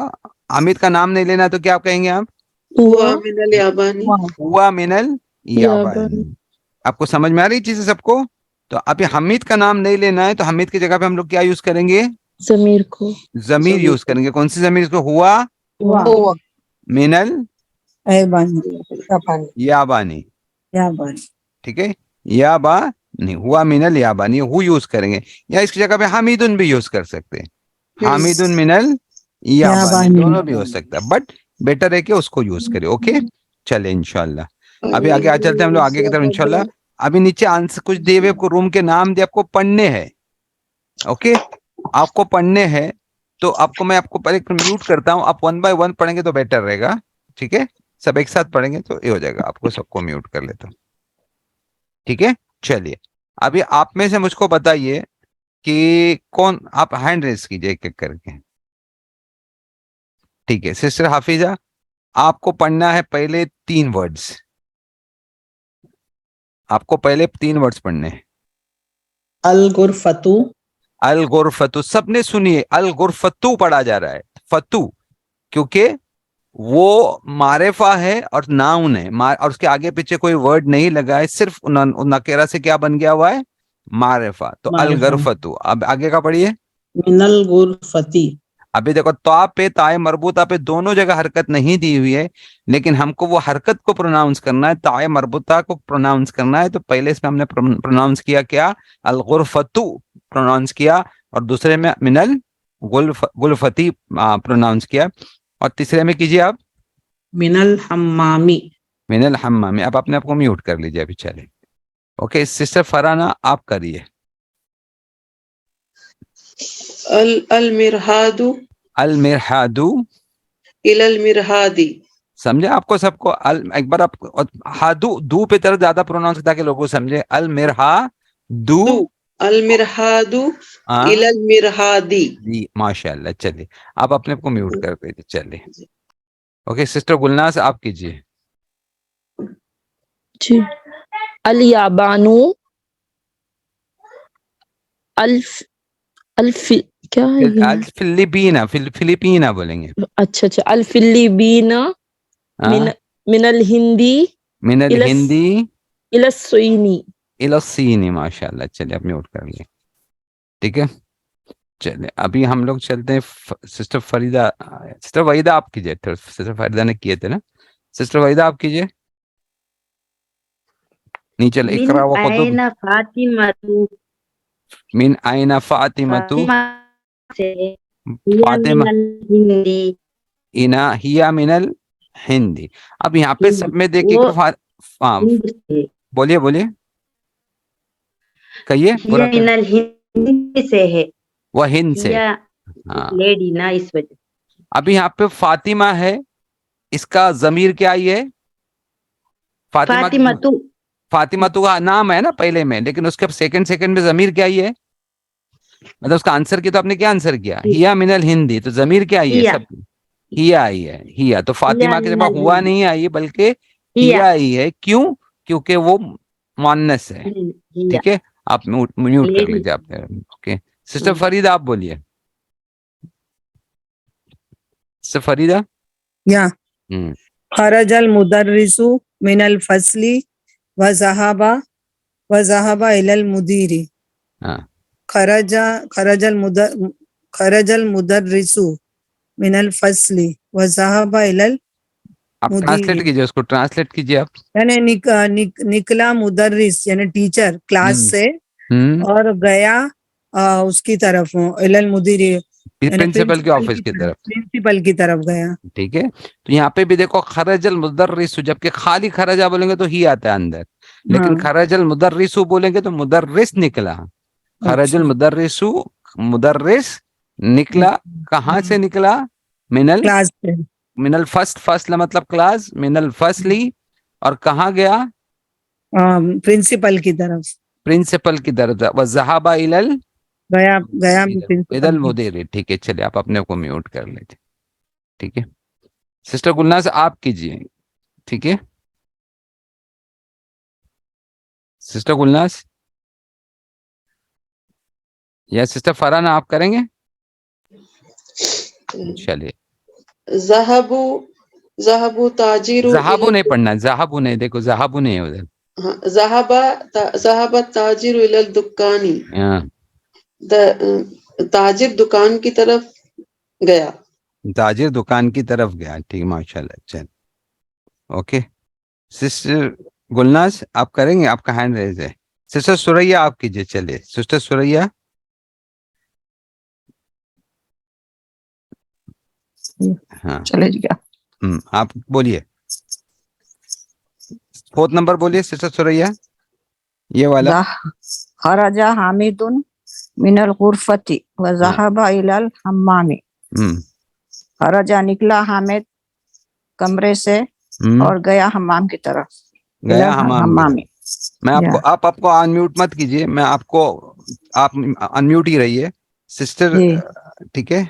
حامد کا نام نہیں لینا، تو کیا کہیں گے آپ؟ ہوا من الیابانی. ہوا من الیابانی. آپ کو سمجھ میں آ رہی چیزیں سب کو؟ تو ابھی حمید کا نام نہیں لینا ہے، تو حمید کی جگہ پہ ہم لوگ کیا یوز کریں گے؟ ضمیر کو. ضمیر یوز کریں گے. کون سی ضمیر کو؟ ہوا من الیابانی، ٹھیک ہے. یا با نہیں، ہوا من الیابانی، ہو یوز کریں گے. یا اس کی جگہ پہ حمیدن بھی یوز کر سکتے ہیں، حمیدن من الیابانی، دونوں بھی ہو سکتا ہے، بٹ بیٹر ہے کہ اس کو یوز کرے. اوکے، چلے انشاءاللہ. ابھی آگے چلتے ہیں ہم لوگ آگے کی طرف انشاءاللہ. ابھی نیچے آنسر کچھ دیے ہوئے کو، روم کے نام دے، آپ کو پڑھنے ہیں. اوکے، آپ کو پڑھنے ہیں. تو آپ کو میں آپ کو پہلے میوٹ کرتا ہوں، آپ 1 بائی 1 پڑھیں گے تو بیٹر رہے گا. ٹھیک ہے، سب ایک ساتھ پڑھیں گے تو یہ ہو جائے گا. آپ کو سب کو میوٹ کر لیتا ہوں، ٹھیک ہے. چلیے. ابھی آپ میں سے مجھ کو بتائیے کہ کون, آپ ہینڈ ریز کیجئے ایک ایک کر کے. ٹھیک ہے سسٹر حافظہ, آپ کو پڑھنا ہے پہلے 3 ورڈز, آپ کو پہلے 3 ورڈز پڑھنے ہیں. الغرفتو. الغرفتو, سب نے سنیے الغرفتو پڑھا جا رہا ہے, فتو, کیونکہ وہ معرفہ ہے اور ناؤن ہے, اور اس کے آگے پیچھے کوئی ورڈ نہیں لگا ہے, صرف نکرہ سے کیا بن گیا ہوا ہے, معرفہ. تو معرفہ. الغرفتو. اب آگے کا پڑھیے. من الغرفتی. ابھی دیکھو تا پہ تائے مربوطہ پہ دونوں جگہ حرکت نہیں دی ہوئی ہے, لیکن ہم کو وہ حرکت کو پروناؤنس کرنا ہے, تائے مربوطہ کو پروناؤنس کرنا ہے. تو پہلے اس میں ہم نے پروناؤنس کیا کیا, الغرفتو پروناؤنس کیا, اور دوسرے میں من الغلفتی پروناؤنس کیا, اور تیسرے میں کیجیے آپ من الحمامی. من الحمام. اب اپنے آپ کو میوٹ کر لیجیے ابھی. چلے اوکے سسٹر فرحانہ آپ کریے. المرحاد المرحاد, الى المرحادی. سمجھے آپ کو سب کو, ایک بار آپ ہادو دو پہ طرف زیادہ پروناؤنس تاکہ لوگوں سمجھے. المرحادو, المرحاد الى المرحادی. جی ماشاء اللہ. چلیے آپ اپنے آپ کو میوٹ کر دیجیے. چلیے اوکے سسٹر گلناز آپ کیجیے. جی. الیابانو الف کیا ہے یہ؟ الفلپینا, فلپینا بولیں گے. اچھا اچھا. الفلپینا من الہندی من الہندی الی الصینی. الی الصینی. ماشاء اللہ. چلیے آپ میوٹ کر لیں. ٹھیک ہے چلے ابھی ہم لوگ چلتے ہیں سسٹر فریدہ. سسٹر وحیدہ آپ کیجیے. سسٹر فریدہ نے کیے تھے نا. سسٹر وحیدہ آپ کیجیے. نیچے اقرا وخطب. فاطمہ من آئین فاطمہ فاطمہ انا ہیا من الہندی. اب یہاں پہ سب میں دیکھیے بولیے بولیے کہیے پورا من الہند سے ہے, وہ ہند سے. ہاں لیڈی نا اس وجہ. ابھی یہاں پہ فاطمہ ہے, اس کا ضمیر کیا ہے؟ فاطمہ تو. فاطمہ تو کا نام ہے نا پہلے میں, لیکن اس کے سیکنڈ میں ضمیر کیا ہے؟ مطلب اس کا آنسر کیا, تو آپ نے کیا آنسر کیا؟ ہیا من الہندی. تو ضمیر کیا آئی ہے؟ سب ہیا آئی ہے. ہیا تو فاطمہ کے جگہ ہوا نہیں آئی بلکہ ہیا آئی ہے. کیوں؟ کیونکہ وہ مؤنث ہے. ٹھیک ہے آپ میوٹ کر لیجیے آپ. اوکے سسٹر فریدہ آپ بولیے. سسٹر فریدہ. یا خرج المدرس من الفصل وذهب الى المدير. خرج المدرس من الفصل وذهب الى آپ ٹرانسلیٹ کیجیے اس کو, ٹرانسلیٹ کیجیے آپ. یعنی نکلا مدرس یعنی ٹیچر کلاس سے اور گیا اس کی طرف الی المدیر, پرنسپل کے آفس کی طرف. پرنسپل کی طرف گیا. ٹھیک ہے تو یہاں پہ بھی دیکھو خرج المدرس, جبکہ خالی خرجہ بولیں گے تو ہی آتا ہے اندر, لیکن خرج المدرس بولیں گے تو مدرس نکلا. خرج المدرس, مدرس نکلا. کہاں سے نکلا؟ کلاس سے. من الفصل, فصل مطلب کلاس, من الفصلی, اور کہاں گیا؟ پرنسپل کی طرف. پرنسپل کی طرف. وذهب الى گیا اذا المدیر. ٹھیک ہے چلیے آپ اپنے کو میوٹ کر لیتے. ٹھیک ہے سسٹر گلناز آپ کیجیے. ٹھیک ہے سسٹر گلناز یا سسٹر فرحانہ آپ کریں گے؟ چلیے. ذهبوا تاجر. ذهبوا نہیں پڑھنا, ذهبوا نہیں, دیکھو ذهبوا نہیں ہے ادھر. ذهب التاجر الى الدکان. تاجر دکان کی طرف گیا. تاجر دکان کی طرف گیا. ٹھیک ماشاء اللہ. چل اوکے سسٹر گلناز آپ کریں گے, آپ کا ہینڈ ریز ہے. سسٹر سوریا آپ کیجیے. چلیے سسٹر سوریا. ہاں چلے گیا. آپ بولیے 4 نمبر بولیے سسٹر سوریا, یہ والا. خرج حامد من الغرفت وذهب الى الحمام. خرجہ نکلا حامد کمرے سے اور گیا حمام کی طرف. گیا حمام. میں آپ کو آپ کو انمیوٹ مت کیجیے, میں آپ کو, آپ انمیوٹ ہی رہیے سسٹر, ٹھیک ہے,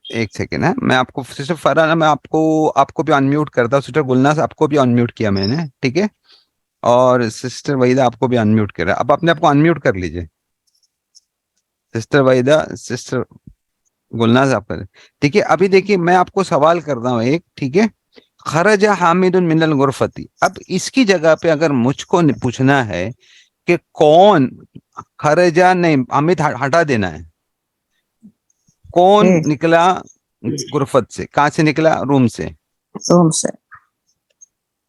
ایک سیکنڈ ہے, میں آپ کو سسٹر فرحانہ, میں آپ کو بھی انمیوٹ کرتا ہوں, سسٹر گلناز آپ کو بھی انمیوٹ کیا میں نے, ٹھیک ہے, اور سسٹر وحیدہ آپ کو بھی انمیوٹ کر رہا ہے. اب اپنے آپ کو انمیوٹ کر لیجیے, سسٹر وحیدہ, سسٹر گلناز آپ کر, ٹھیک ہے. ابھی دیکھیے میں آپ کو سوال کرتا ہوں ایک, ٹھیک ہے, خرج حامد من الغرفتی. اب اس کی جگہ پہ اگر مجھ کو پوچھنا ہے کہ کون خرجہ, نہیں حامد ہٹا دینا ہے, کون نکلا غرفت سے, کہاں سے نکلا, روم سے, روم سے.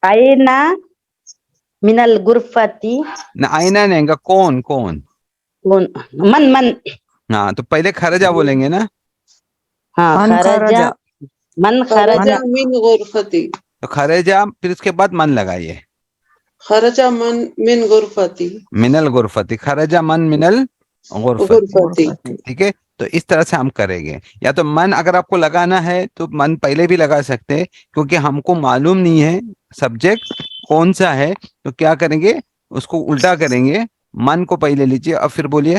آئینہ من الغرفتی, نہ آئینہ نہیں گا, کون کون, من. ہاں تو پہلے خرجہ بولیں گے نا, ہاں, من خرجہ, من خرجہ, من غرفتی, تو خرجہ پھر اس کے بعد من لگائیے, خرجہ من غرفتی, من الغرفتی, خرجہ من الغرفتی, غرفتی. ٹھیک ہے. تو اس طرح سے ہم کریں گے, یا تو من اگر آپ کو لگانا ہے تو من پہلے بھی لگا سکتے ہیں, کیونکہ ہم کو معلوم نہیں ہے سبجیکٹ کون سا ہے, تو کیا کریں گے, اس کو الٹا کریں گے, من کو پہلے لیجیے, اب پھر بولیے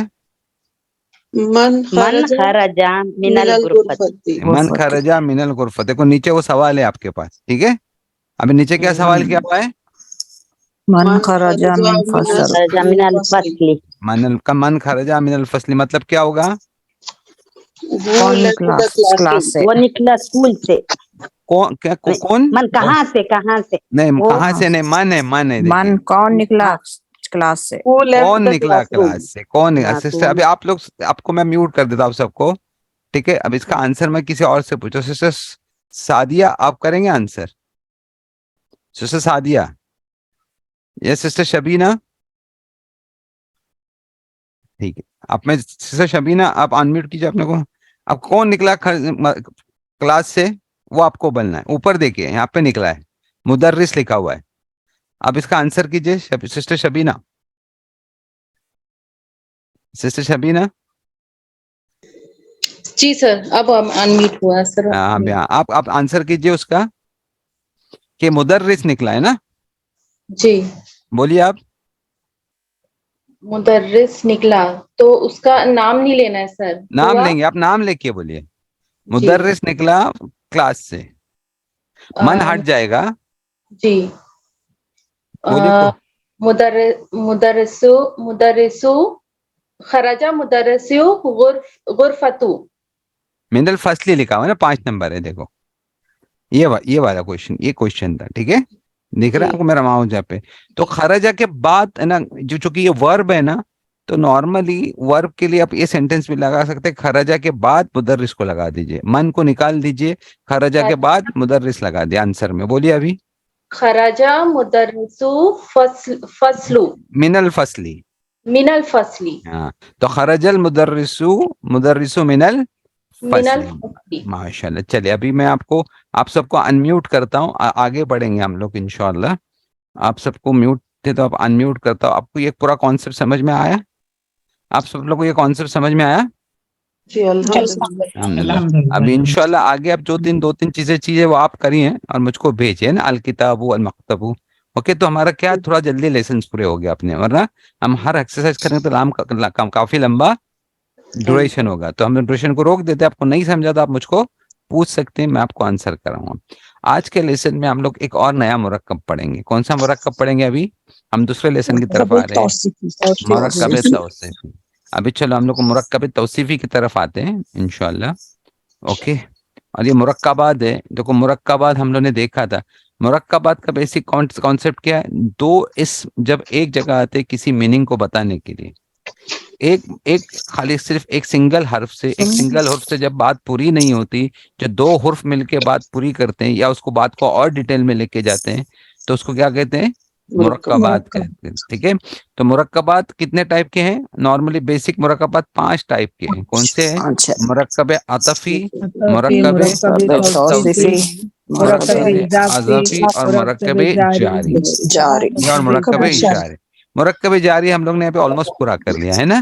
من من خرجہ خرجہ من من الغرفتی. الغرفتی. من خرجہ من الغرفت. دیکھو نیچے وہ سوال ہے آپ کے پاس, ٹھیک ہے, ابھی نیچے کیا سوال کیا ہوا ہے, من خرج من من فصل. خرجہ من الفصل, من خرجہ من الفصل, مطلب کیا ہوگا, وہ کون left نکلا the classroom. کلاس سے. وہ نکلا اسکول سے. کون, من کہاں سے, کہاں سے, نہیں وہ کہاں سے, نہیں من ہے, من ہے, دیکھیے من کون نکلا کلاس سے. Who left کون the نکلا classroom? کلاس سے, کون ہاں, سسٹر, ابھی آپ لوگ, آپ کو میں میوٹ کر دیتا ہوں سب کو, ٹھیک ہے. اب اس کا آنسر میں کسی اور سے پوچھو, سسٹر سعدیہ آپ کریں گے آنسر, سسٹر سعدیہ, یہ سسٹر شبینہ, ٹھیک ہے. اب میں سسٹر شبینہ آپ انمیوٹ کیجیے اپنے کو. اب کون نکلا کلاس سے, وہ آپ کو بولنا ہے, اوپر دیکھیے یہاں پہ نکلا ہے, مدرس لکھا ہوا ہے. اب اس کا آنسر کیجیے سسٹر شبینہ, سسٹر شبینہ, جی سر, اب انمیوٹ ہوا سر. آپ آنسر کیجیے اس کا, کہ مدرس نکلا ہے نا, جی, بولیے آپ, مدرس نکلا, تو اس کا نام نہیں لینا ہے سر. نام ہوا, لیں گے, آپ نام لے کے بولیے, جی مدرس نکلا کلاس سے, من ہٹ جائے گا, جی, بولیے کو, مدرسو خرجہ مدرسو غرفتو. من الفصل لکھا ہوا ہے نا, 5 نمبر ہے, دیکھو یہ والا کوشچن, یہ کوشچن تھا, ٹھیک ہے, دیکھ رہے ہیں آپ کو میرا وہاں جہاں پہ. تو خرجہ کے بعد ہے نا, جو چونکہ یہ ورب ہے نا, تو نارملی ورب کے لیے آپ یہ سینٹینس بھی لگا سکتے ہیں, خرجہ کے بعد مدرس کو لگا دیجئے, من کو نکال دیجئے, خرجہ کے بعد مدرس لگا دیا آنسر میں. بولیے ابھی, خرجہ مدرسو فصلو من الفصلی, من الفصلی, ہاں, تو خرج المدرسو من من الفصل. الفصلی. ماشاء اللہ. چلیے ابھی میں آپ سب کو انمیوٹ کرتا ہوں, آگے بڑھیں گے ہم لوگ انشاءاللہ. آپ سب کو میوٹ تھے تو آپ انمیوٹ کرتا ہوں. آپ کو یہ پورا کانسیپٹ سمجھ میں آیا, آپ سب لوگ کو یہ کانسیپٹ سمجھ میں آیا, جی الحمدللہ. الحمدللہ. ابھی انشاءاللہ آگے اب دو تین چیزیں وہ آپ کریے اور مجھ کو بھیجیں نا, الکتاب والمکتب. اوکے, تو ہمارا کیا تھوڑا جلدی لیسنس پورے ہو گیا اپنے, ورنہ ہم ہر ایکسرسائز کریں تو کافی لمبا ڈوریشن ہوگا, تو ہم ڈوریشن کو روک دیتے. آپ کو نہیں سمجھا تو آپ مجھ کو پوچھ سکتے ہیں, میں آپ کو آنسر کراؤں گا. آج کے لیسن میں ہم لوگ ایک اور نیا مرکب پڑھیں گے. کون سا مرکب پڑھیں گے, ابھی ہم دوسرے لیسن کی طرف آ رہے ہیں, مرکب توصیفی. ابھی چلو ہم لوگ مرکب توصیفی کی طرف آتے ہیں انشاءاللہ. اوکے, اور یہ مرکبات ہے. دیکھو مرکبات ہم لوگ نے دیکھا تھا, مرکبات کا بیسک کانسیپٹ کیا ہے, دو اسم جب ایک جگہ آتے کسی میننگ کو بتانے کے لیے, ایک خالی صرف ایک سنگل حرف سے جب بات پوری نہیں ہوتی, جو 2 حرف مل کے بات پوری کرتے ہیں یا اس کو بات کو اور ڈیٹیل میں لے کے جاتے ہیں, تو اس کو کیا کہتے ہیں, مرکبات کہتے ہیں. ٹھیک ہے, تو مرکبات کتنے ٹائپ کے ہیں, نارملی بیسک مرکبات 5 ٹائپ کے ہیں. کون سے ہیں, مرکب عطفی, مرکب توصیفی, مرکب اضافی اور مرکب جاری, اور مرکب اشارے. مرکب جاری ہم لوگ نے یہاں پہ آلموسٹ پورا کر لیا ہے نا.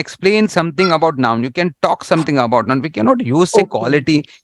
explain something about noun, you can talk something about noun. We cannot use say quality,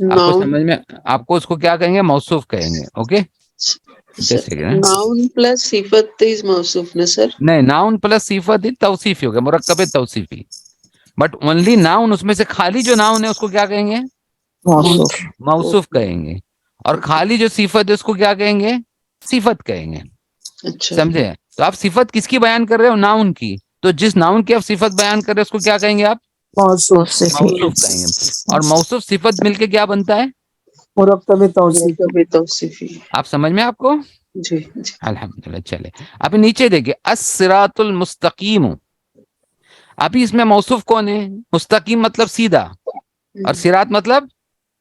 آپ کو Noun. سمجھ میں, آپ کو اس کو کیا کہیں گے, موصوف کہیں گے. اوکے, جیسے کہ Noun plus sifat is mausuf na sir. نہیں, ناؤن پلس صفت توصیفی ہوگا, مرکب توصیفی. بٹ اونلی ناؤن, اس میں سے خالی جو ناؤن ہے اس کو کیا کہیں گے, موصوف. موصوف کہیں گے. اور خالی جو صفت ہے اس کو کیا کہیں گے, صفت کہیں گے. اچھا. سمجھے؟ تو آپ صفت کس کی بیان کر رہے ہو, ناؤن کی. تو جس ناؤن کی آپ صفت بیان کر رہے ہو اس کو کیا کہیں گے آپ, موصوف. موصوف کہیں گے. اور موصوف صفت مل کے کیا بنتا ہے, مرکب توصیف. مرکب توصیفی. آپ سمجھ میں آپ کو؟ جی جی. الحمدللہ. چلے ابھی نیچے دیکھیے, الصراط المستقیم. ابھی اس میں موصوف کون ہے, مستقیم مطلب سیدھا, اور صراط مطلب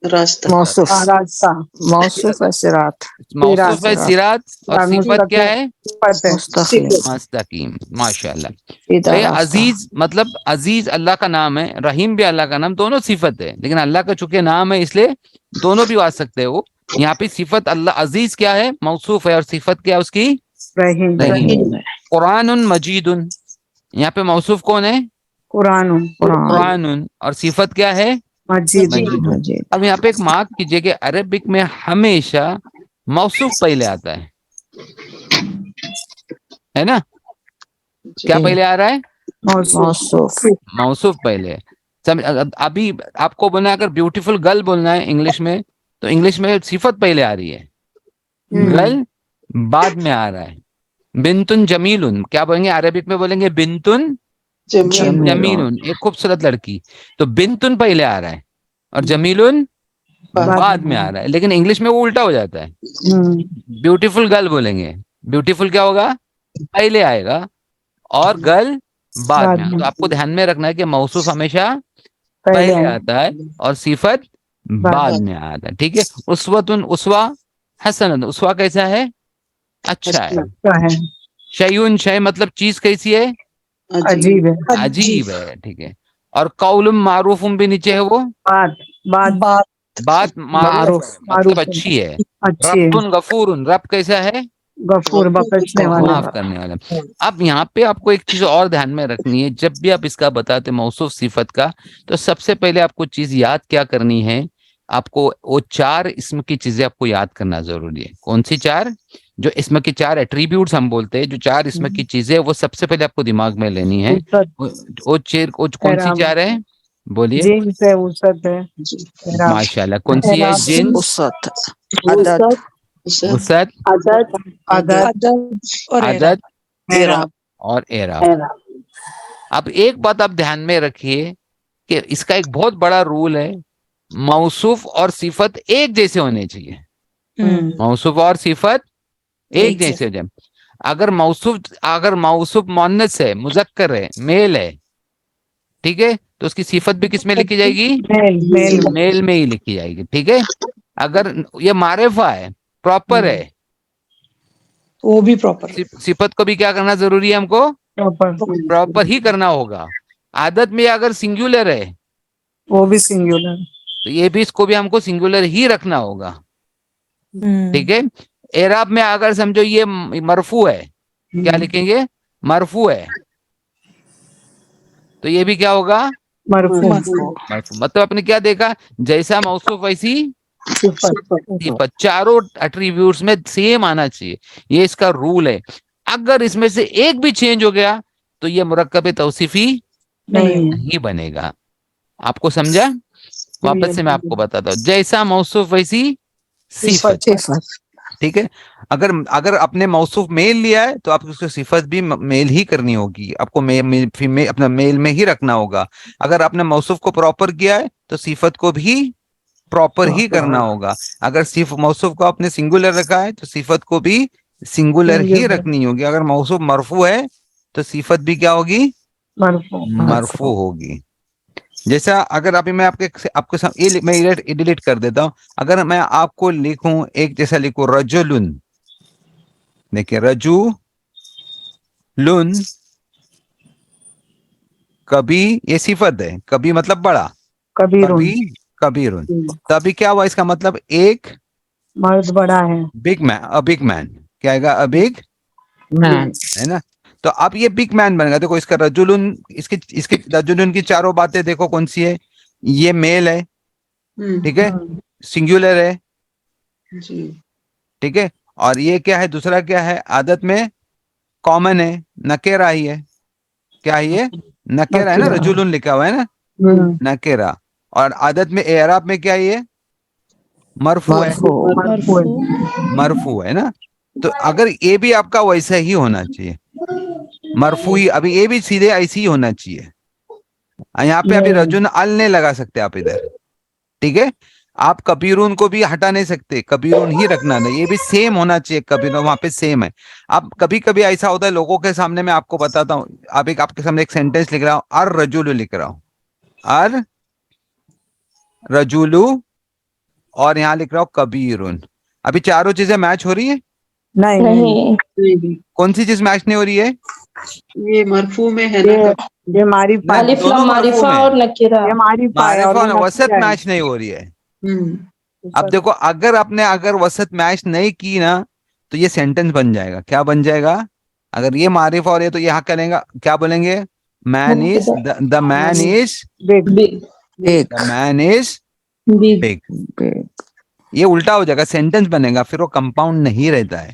راستہ. موصوف. راستہ. موصوف ہے صراط. موصوف ہے صراط, اور صفت کیا ہے, مستقیم. مستقیم. ماشاءاللہ. سیدھا بھئی راستہ. عزیز مطلب, عزیز اللہ کا نام ہے, رحیم بھی اللہ کا نام, دونوں صفت ہے. لیکن اللہ کا چونکہ نام ہے اس لیے دونوں بھی آ سکتے ہیں. وہ یہاں پہ صفت اللہ عزیز کیا ہے, موصوف ہے, اور صفت کیا ہے اس کی, رحیم. رحیم. قرآن مجید, یہاں پہ موصوف کون ہے, قرآن. قرآن, اور صفت کیا ہے, مجید. مجید. اب یہاں پہ ایک مارک کیجئے کہ عربک میں ہمیشہ موصوف پہلے آتا ہے نا, کیا پہلے آ رہا ہے, موصوف. موصوف پہلے. ابھی آپ کو بولنا ہے اگر بیوٹیفل گرل بولنا ہے انگلش میں, تو انگلش میں صفت پہلے آ رہی ہے, گرل بعد میں آ رہا ہے. بنتن جمیلن, کیا بولیں گے عربک میں, بولیں گے بنتن جمیلن, ایک خوبصورت لڑکی. تو بنتن پہلے آ رہا ہے اور جمیلن بعد میں آ رہا ہے. لیکن انگلش میں وہ الٹا ہو جاتا ہے, بیوٹیفل گرل بولیں گے, بیوٹیفل کیا ہوگا, پہلے آئے گا, اور گرل بعد میں. تو آپ کو دھیان میں رکھنا ہے کہ موصوف ہمیشہ پہلے آتا ہے اور صفت بعد میں آتا ہے. ٹھیک ہے. اسوتن, اسوا حسن, اسوا کیسا ہے, اچھا ہے. شیون, شے مطلب چیز کیسی ہے, عجیب ہے. عجیب ہے. ٹھیک ہے. اور قول معروف بھی نیچے ہے, وہ بات معروف مطلب اچھی ہے. رب غفور, رب کیسا ہے, غفور, بخشنے والا. معاف کرنے والا. اب یہاں پہ آپ کو ایک چیز اور دھیان میں رکھنی ہے, جب بھی آپ اس کا بتاتے موصوف صفت کا, تو سب سے پہلے آپ کو چیز یاد کیا کرنی ہے, آپ کو وہ 4 اسم کی چیزیں آپ کو یاد کرنا ضروری ہے. کون سی 4, جو اسم کی 4 ایٹریبیوٹس ہم بولتے ہیں, جو 4 اسم کی چیزیں, وہ سب سے پہلے آپ کو دماغ میں لینی ہے. وہ کون سی 4 ہے, بولیے. جنس ہے, وسعت ہے, ماشاءاللہ. کون سی ہے, جنس, وسعت, عدد, وسعت, عدد عدد اور اعراب. اب ایک بات آپ دھیان میں رکھیے کہ اس کا ایک بہت بڑا رول ہے, موصوف اور صفت ایک جیسے ہونے چاہیے. موصوف اور صفت ایک جیسے ہو جائے. اگر موصوف مؤنث ہے, مذکر ہے, میل ہے, ٹھیک ہے, تو اس کی صفت بھی کس میں لکھی جائے گی, میل میں ہی لکھی جائے گی. ٹھیک ہے. اگر یہ معرفہ ہے, پراپر ہے, وہ بھی پراپر. صفت کو بھی کیا کرنا ضروری ہے, ہم کو پراپر ہی کرنا ہوگا. عادت میں اگر سنگولر ہے, وہ بھی سنگولر, تو یہ بھی اس کو بھی ہم کو سنگولر ہی رکھنا ہوگا. ٹھیک ہے. اعراب میں اگر سمجھو یہ مرفوع ہے, کیا لکھیں گے, مرفوع ہے, تو یہ بھی کیا ہوگا, مرفوع. مطلب آپ نے کیا دیکھا, جیسا موصوف ویسی صفت, چاروں ایٹریبیوٹس میں سیم آنا چاہیے. یہ اس کا رول ہے. اگر اس میں سے ایک بھی چینج ہو گیا تو یہ مرکب توصیفی نہیں بنے گا. آپ کو سمجھا؟ واپس سے میں آپ کو بتاتا ہوں, جیسا موصوف ویسی صفت. ٹھیک ہے. اگر اپنے موصوف میل لیا ہے تو آپ اس کو صفت بھی میل ہی کرنی ہوگی, آپ کو اپنا میل میں ہی رکھنا ہوگا. اگر آپ نے موصوف کو پراپر کیا ہے تو صفت کو بھی پراپر ہی کرنا ہوگا. اگر صرف موصوف کو آپ نے سنگولر رکھا ہے تو صفت کو بھی سنگولر ہی رکھنی ہوگی. اگر موصوف مرفوع ہے تو صفت بھی کیا ہوگی, مرفوع ہوگی. جیسا اگر ابھی میں آپ کو میں ڈیلیٹ کر دیتا ہوں. اگر میں آپ کو لکھوں, ایک جیسا لکھوں, رجلن, دیکھیں رجولن, کبھی یہ صفت ہے, کبھی مطلب بڑا, کبیرن, تو ابھی کیا ہوا اس کا مطلب, ایک مرد بڑا ہے, بگ مین, کیا ہے گا, بگ مین ہے نا. تو اب یہ بگ مین بن گا. دیکھو اس کا رجلن, اس کی رجلن کی چاروں باتیں دیکھو کون سی ہے, یہ میل ہے, ٹھیک ہے, سنگولر ہے, جی ٹھیک ہے. اور یہ کیا ہے, دوسرا کیا ہے, عادت میں کامن ہے, نکیرا ہی ہے. کیا ہے یہ, نکیرا ہے نا, رجولن لکھا ہوا ہے نا, نکیرا. اور عادت میں اعراب میں کیا ہے, یہ مرفوع ہے, مرفوع ہے نا. تو اگر یہ بھی آپ کا ویسا ہی ہونا چاہیے, مرفوع ہی, ابھی یہ بھی سیدھے ایسی ہی ہونا چاہیے. یہاں پہ ابھی رجل ال نہیں لگا سکتے آپ ادھر, ٹھیک ہے. آپ کبیرون کو بھی ہٹا نہیں سکتے, کبیرون ہی رکھنا نہیں, یہ بھی سیم ہونا چاہیے, کبیرون وہاں پہ سیم ہے. اب کبھی کبھی ایسا ہوتا ہے لوگوں کے سامنے, میں آپ کو بتاتا ہوں, آپ کے سامنے ایک سینٹینس لکھ رہا ہوں, الرجل لکھ رہا ہوں, الرجل, اور یہاں لکھ رہا ہوں کبیرون. ابھی چاروں چیزیں میچ ہو رہی ہیں, نہیں کون سی چیز میچ نہیں ہو رہی ہے, یہ مرفوع میں ہے نا, یہ معرفہ الف دونوں لام مرفوع معرفہ میں, اور نکیرہ. یہ معرفہ ہے اور معرفہ یہ اور وسط نکیرہ ہے. میچ نہیں ہو رہی ہے. ہوں اب دیکھو, اگر آپ نے اگر وسط میچ نہیں کی نا, تو یہ سینٹنس بن جائے گا. کیا بن جائے گا, اگر یہ معرفہ اور یہ, تو یہاں کریں گا, کیا بولیں گے, مین از, دا مین از, دا مین از بگ. یہ الٹا ہو جائے گا, سینٹنس بنے گا, پھر وہ کمپاؤنڈ نہیں رہتا ہے.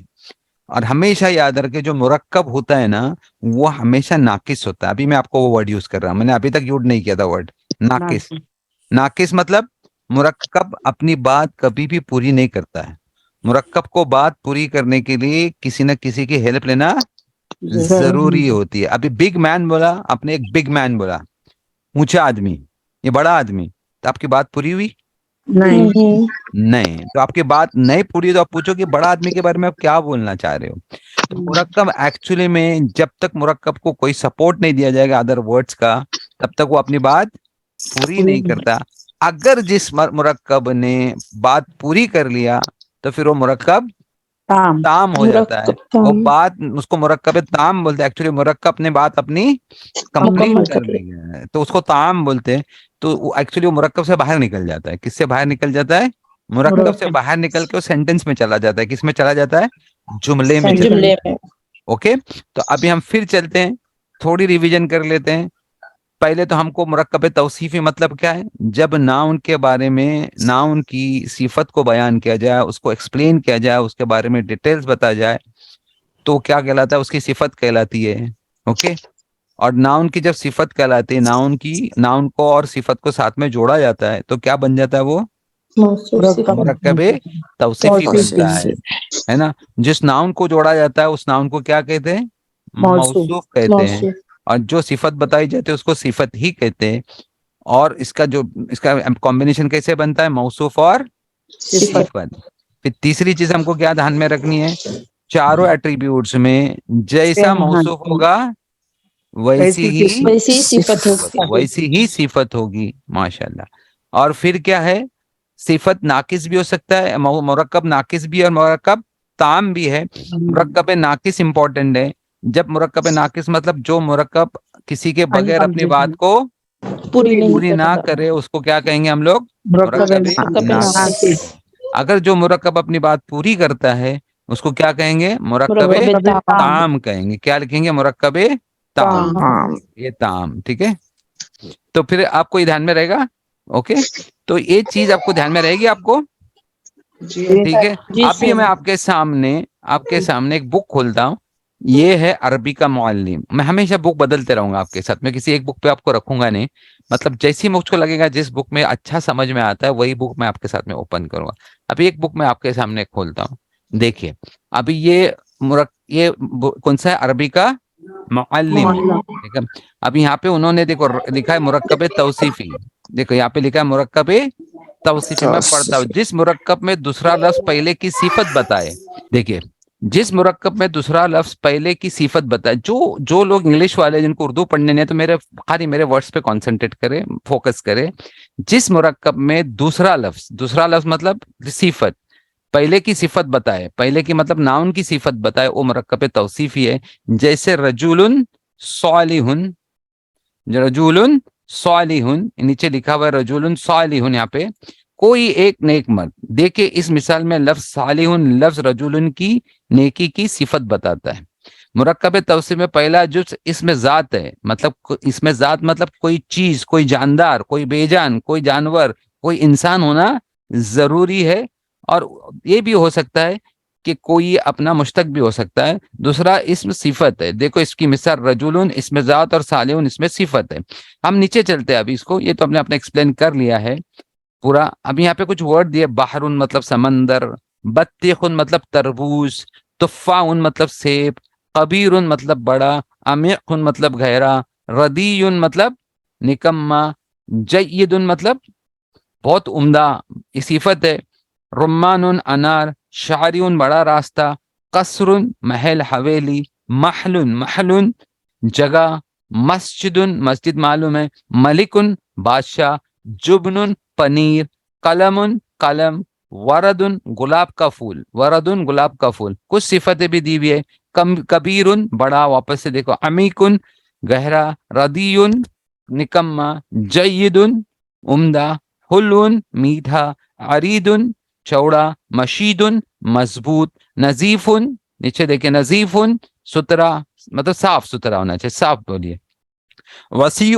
اور ہمیشہ یاد رکھے, جو مرکب ہوتا ہے نا, وہ ہمیشہ ناقص ہوتا ہے. ابھی میں آپ کو وہ ورڈ یوز کر رہا ہوں, میں نے ابھی تک یوز نہیں کیا تھا ورڈ ناقص. ناقص مطلب مرکب اپنی بات کبھی بھی پوری نہیں کرتا ہے. مرکب کو بات پوری کرنے کے لیے کسی نہ کسی کی ہیلپ لینا ضروری ہوتی ہے. ابھی بگ مین بولا آپ نے, ایک بگ مین بولا, اونچا آدمی, یہ بڑا آدمی, تو آپ کی بات پوری ہوئی نہیں. تو آپ کی بات نہیں پوری, تو آپ پوچھو کہ بڑا آدمی کے بارے میں آپ کیا بولنا چاہ رہے ہو. تو مرکب ایکچولی میں, جب تک مرکب کو کوئی سپورٹ نہیں دیا جائے گا ادر ورڈز کا, تب تک وہ اپنی بات پوری نہیں کرتا. اگر جس مرکب نے بات پوری کر لیا, تو پھر وہ مرکب تام ہو جاتا ہے. وہ بات, اس کو مرکب تام بولتے ہیں. ایکچولی مرکب اپنے بات اپنی کمپلیٹ کر لے گا, تو اس کو تام بولتے ہیں. تو وہ ایکچولی وہ مرکب سے باہر نکل جاتا ہے. کس سے باہر نکل جاتا ہے, مرکب سے باہر نکل کے وہ سینٹینس میں چلا جاتا ہے. کس میں چلا جاتا ہے, جملے میں چلا جاتا ہے. اوکے, تو ابھی ہم پھر چلتے ہیں, تھوڑی ریویژن کر لیتے ہیں. پہلے تو ہم کو مرکب توصیفی مطلب کیا ہے, جب ناؤن کے بارے میں, ناؤن کی صفت کو بیان کیا جائے, اس کو ایکسپلین کیا جائے, اس کے بارے میں ڈیٹیلز بتا جائے, تو کیا کہلاتا ہے, اس کی صفت کہلاتی ہے. اوکے, اور ناؤن کی جب صفت کہلاتی ہے, ناؤن کو اور صفت کو ساتھ میں جوڑا جاتا ہے, تو کیا بن جاتا ہے, وہ مرکب توصیفی بنتا ہے نا. جس ناؤن کو جوڑا جاتا ہے اس ناؤن کو کیا کہتے ہیں, موصوف کہتے ہیں. اور جو صفت بتائی جاتی ہے اس کو صفت ہی کہتے ہیں. اور اس کا کمبینیشن کیسے بنتا ہے, موصوف اور صفت. پھر تیسری چیز ہم کو کیا دھیان میں رکھنی ہے, چاروں ایٹریبیوٹس میں جیسا موصوف ہوگا ویسی ہی صفت ہوگی. ماشاءاللہ. اور پھر کیا ہے, صفت ناقص بھی ہو سکتا ہے, مرکب ناقص بھی اور مرکب تام بھی ہے. مرکب ناقص امپورٹنٹ ہے. جب مرکب ناقص مطلب جو مرکب کسی کے بغیر اپنی بات کو پوری نہ کرے, اس کو کیا کہیں گے ہم لوگ, مرکب ناقص. اگر جو مرکب اپنی بات پوری کرتا ہے, اس کو کیا کہیں گے, مرکب تام کہیں گے. کیا لکھیں گے, مرکب تام. یہ تام, ٹھیک ہے. تو پھر آپ کو یہ دھیان میں رہے گا. اوکے, تو یہ چیز آپ کو دھیان میں رہے گی آپ کو, ٹھیک ہے. ابھی میں آپ کے سامنے ایک بک کھولتا ہوں. یہ ہے عربی کا معلم. میں ہمیشہ بک بدلتے رہوں گا آپ کے ساتھ, میں کسی ایک بک پہ آپ کو رکھوں گا نہیں. مطلب جیسی مجھ کو لگے گا جس بک میں اچھا سمجھ میں آتا ہے, وہی بک میں آپ کے ساتھ میں اوپن کروں گا. ابھی ایک بک میں آپ کے سامنے کھولتا ہوں. دیکھیے, ابھی یہ کون سا ہے, عربی کا معلم. ٹھیک ہے. اب یہاں پہ انہوں نے دیکھو لکھا ہے مرکب توصیفی. دیکھو یہاں پہ لکھا ہے مرکب توصیفی. میں پڑھتا ہوں, جس مرکب میں دوسرا لفظ پہلے کی صفت بتائے. دیکھیے, جس مرکب میں دوسرا لفظ پہلے کی صفت بتائے. جو لوگ انگلش والے جن کو اردو پڑھنے نہیں, تو خالی میرے ورڈز پہ کانسنٹریٹ کرے, فوکس کرے. جس مرکب میں دوسرا لفظ مطلب صفت پہلے کی صفت بتائے, پہلے کی مطلب ناؤن کی صفت بتائے, وہ مرکب توصیفی ہے. جیسے رجل صالح, رجل صالح, نیچے لکھا ہوا ہے رجل صالح. یہاں پہ کوئی ایک نیک مرد. دیکھیں اس مثال میں لفظ صالح لفظ رجل کی نیکی کی صفت بتاتا ہے. مرکب توصیف میں پہلا جز اس میں ذات ہے, مطلب اس میں ذات مطلب کوئی چیز, کوئی جاندار, کوئی بے جان, کوئی جانور, کوئی انسان ہونا ضروری ہے, اور یہ بھی ہو سکتا ہے کہ کوئی اپنا مشتق بھی ہو سکتا ہے. دوسرا اسم صفت ہے. دیکھو اس کی مثال رجلن اس میں ذات اور صالحون اس میں صفت ہے. ہم نیچے چلتے ہیں ابھی اس کو, یہ تو ہم نے اپنے ایکسپلین کر لیا ہے پورا. اب یہاں پہ کچھ ورڈ دیے, بحرن مطلب سمندر, بطیخن مطلب تربوز, تفاحن مطلب سیب, کبیرن مطلب بڑا, عمیقن مطلب گہرا, ردیٌ مطلب نکما, جیدن مطلب بہت عمدہ, یہ صفت ہے. رمان انار, شعریٌ بڑا راستہ, قصر محل حویلی, محل جگہ, مسجد مسجد معلوم ہے, ملکن بادشاہ, جبن پنیر, قلم قلم, ورد گلاب کا پھول, ورد گلاب کا پھول. کچھ صفتیں بھی دی ہوئی ہے. کبیر بڑا, واپس سے دیکھو, عمیقن گہرا, ردیٌ نکما, جید عمدہ, حلون میٹھا, عرید چوڑا, مشید مضبوط, نظیف نیچے دیکھیں, نظیف ستھرا مطلب صاف ستھرا ہونا چاہیے, صاف بولیے. وسیع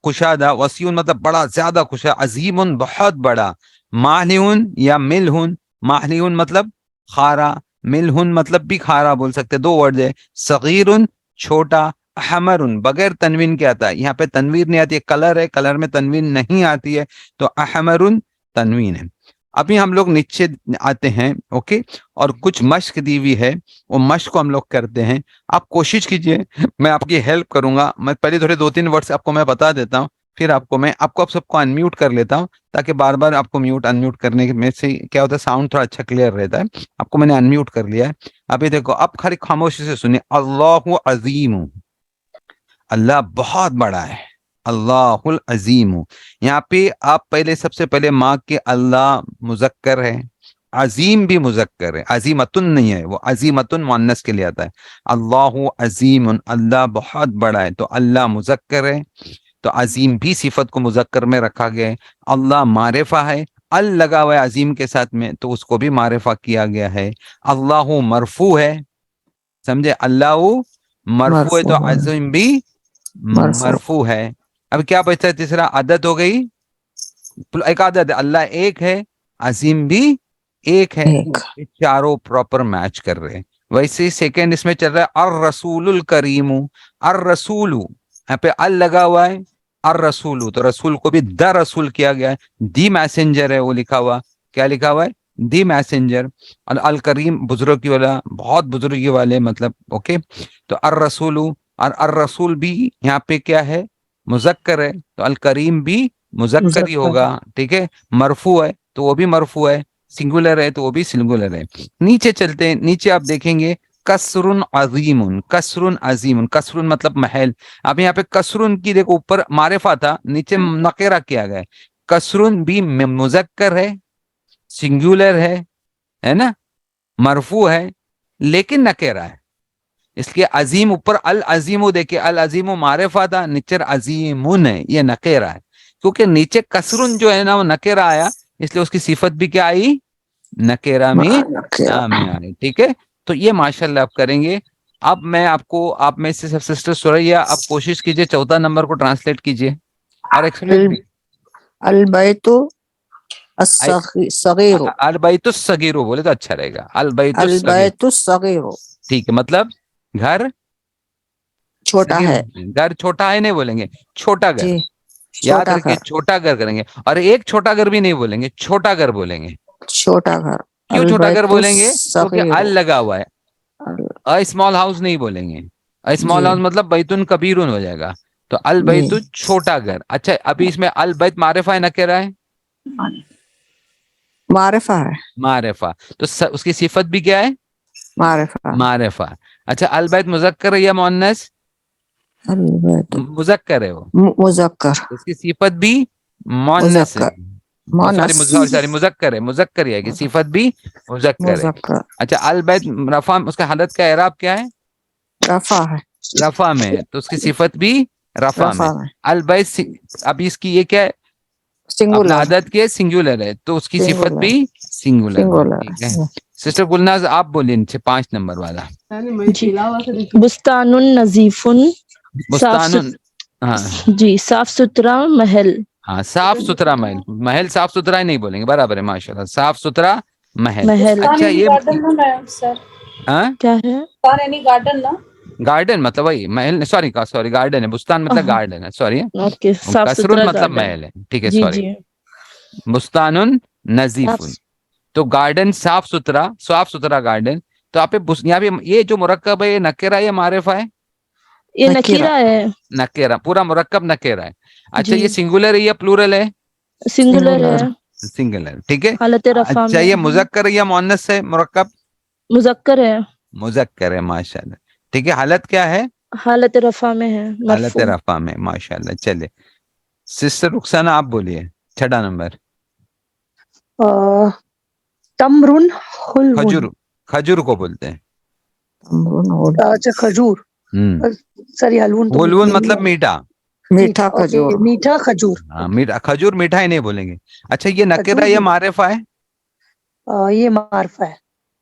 کشادہ, وسیع مطلب بڑا زیادہ کشا, عظیم بہت بڑا, ماہلون یا ملہن, ماہلون مطلب کھارا, ملہن مطلب بھی کھارا بول سکتے, دو ورڈ ہے. صغیر چھوٹا, احمر بغیر تنوین کے آتا ہے, یہاں پہ تنوین نہیں آتی ہے, کلر ہے, کلر میں تنوین نہیں آتی ہے, تو احمر تنوین ہے. ابھی ہم لوگ نیچے آتے ہیں, اوکے, اور کچھ مشق دی ہوئی ہے, وہ مشق کو ہم لوگ کرتے ہیں. آپ کوشش کیجئے, میں آپ کی ہیلپ کروں گا. میں پہلے تھوڑے 2-3 ورڈس آپ کو میں بتا دیتا ہوں, پھر آپ سب کو انمیوٹ کر لیتا ہوں, تاکہ بار بار آپ کو میوٹ انمیوٹ کرنے میں سے کیا ہوتا ہے, ساؤنڈ تھوڑا اچھا کلیئر رہتا ہے. آپ کو میں نے انمیوٹ کر لیا ہے. ابھی دیکھو, اب خالی خاموشی سے سنیے. اللہ عظیم, اللہ بہت بڑا ہے, اللہ العظیم. یہاں پہ آپ پہلے سب سے پہلے ماں کے اللہ مذکر ہے, عظیم بھی مذکر ہے, عظیمتن نہیں ہے, وہ عظیمتن مؤنث کے لیے آتا ہے. اللہ عظیم, اللہ بہت بڑا ہے, تو اللہ مذکر ہے, تو عظیم بھی صفت کو مذکر میں رکھا گیا ہے. اللہ معرفہ ہے, ال لگا ہوا ہے عظیم کے ساتھ میں, تو اس کو بھی معرفہ کیا گیا ہے. اللہ مرفوع ہے, سمجھے, اللہ مرفوع ہے, تو عظیم بھی مرفوع ہے. اب کیا بچتا ہے تیسرا, عدد ہو گئی, ایک عدد ہے, اللہ ایک ہے, عظیم بھی ایک ہے, چاروں پراپر میچ کر رہے ہیں. ویسے سیکنڈ اس میں چل رہا ہے الرسول الکریم, الرسول یہاں پہ ال لگا ہوا ہے, الرسول, تو رسول کو بھی دا رسول کیا گیا ہے, دی میسنجر ہے وہ لکھا ہوا, کیا لکھا ہوا ہے, دی میسنجر. الکریم بزرگی والا, بہت بزرگی والے مطلب, اوکے. تو الرسول, اور الرسول بھی یہاں پہ کیا ہے, مذکر ہے, تو الکریم بھی مذکر ہی ہوگا, ٹھیک ہے. مرفوع ہے تو وہ بھی مرفوع ہے, سنگولر ہے تو وہ بھی سنگولر ہے. نیچے چلتے ہیں, نیچے آپ دیکھیں گے کسرن عظیم, کسرن عظیم, کسرن مطلب محل. اب یہاں پہ کسرن کی دیکھو اوپر معرفہ تھا, نیچے نقیرہ کیا گیا ہے. کسرن بھی مذکر ہے, سنگولر ہے نا, مرفوع ہے, لیکن نکیرہ ہے. اس کے عظیم اوپر العظیم دیکھیں, العظیم معرفہ تھا, نیچے عظیمن ہے, یہ نکیرہ ہے. کیونکہ نیچے کسرن جو ہے نا وہ نکیرہ آیا, اس لیے اس کی صفت بھی کیا آئی, نکیرہ میں آئی, ٹھیک ہے. تو یہ ماشاءاللہ آپ کریں گے. اب میں آپ میں سے سسٹر سوریا, آپ کوشش کیجئے 14 نمبر کو ٹرانسلیٹ کیجئے اور ایکسپلین. البیت الصغیر, البیت الصغیر بولے تو اچھا رہے گا, البیت الصغیر, ٹھیک ہے, مطلب گھر چھوٹا ہے, گھر چھوٹا ہے نہیں بولیں گے, چھوٹا گھر, یاد رکھیں چھوٹا گھر کریں گے. اور ایک چھوٹا گھر بھی نہیں بولیں گے, چھوٹا گھر بولیں گے. چھوٹا گھر, کیوں چھوٹا گھر بولیں گے, کیونکہ ال لگا ہوا ہے. اسمال ہاؤس نہیں بولیں گے, اسمال ہاؤس مطلب بیتن کبیرن ہو جائے گا, تو البیت چھوٹا گھر. اچھا, ابھی اس میں البیت معرفہ ہے نکرہ ہے, معرفہ ہے, معرفہ, تو اس کی صفت بھی کیا ہے, معرفہ. اچھا, البیت مذکر ہے یا مؤنث, مذکر ہے, وہ مذکر, اس کی صفت بھی مؤنث ہے, سوری مذکر ہے, مذکر ہے کہ صفت بھی مذکر ہے. اچھا, البیت رفع, اس کا حالت کا اعراب کیا ہے, رفع ہے, رفع میں, تو اس کی صفت بھی رفع میں. البیت ابھی اس کی یہ کیا ہے, اپنا عدد کے سنگولر ہے, تو اس کی صفت بھی سنگولر. ٹھیک ہے, سسٹر گلناز آپ بولیے نیچے 5 نمبر والا. بستان نظیف, بستان, جی صاف ستھرا محل, ہاں صاف ستھرا محل, محل صاف ستھرا ہی نہیں بولیں گے, برابر ہے ماشاءاللہ, صاف ستھرا محل. اچھا یہ ہاں کیا ہے؟ گارڈن نا, گارڈن مطلب وہی محل, سوری گارڈن ہے, بستان مطلب گارڈن ہے, سوری اوکے, صاف کسرون ستھرا مطلب گارڈن. محل ہے, ٹھیک ہے, جی سوری. جی. بستان نظیف, تو گارڈن صاف ستھرا گارڈن. تو آپ یہاں پہ یہ جو مرکب ہے یہ نکرہ یا معرفہ ہے؟ یہ نکیرہ ہے. نکرہ, پورا مرکب نکرہ ہے. اچھا جی. یہ سنگولر ہے یا پلورل ہے؟ سنگولر ہے. سنگولر, ٹھیک ہے. حالت رفع اچھا میں یہ مذکر یا مؤنث ہے مرکب؟ مذکر ہے. مذکر ہے, ماشاءاللہ, ٹھیک ہے. حالت کیا ہے؟ حالت رفع میں ہے, حالت مرفوع. رفع میں, ماشاءاللہ. چلے سسٹر رخسانہ آپ بولیے 6 نمبر. تمرن حلون. کھجور, کھجور کو بولتے ہیں. اچھا کھجور, سوری حلون تو حلون مطلب میٹھا, میٹھا کھجور. میٹھا کھجور. ہاں میٹھا کھجور, میٹھا ہی نہیں بولیں گے. اچھا یہ نکرہ یا معرفہ ہے؟ یہ معرفہ ہے.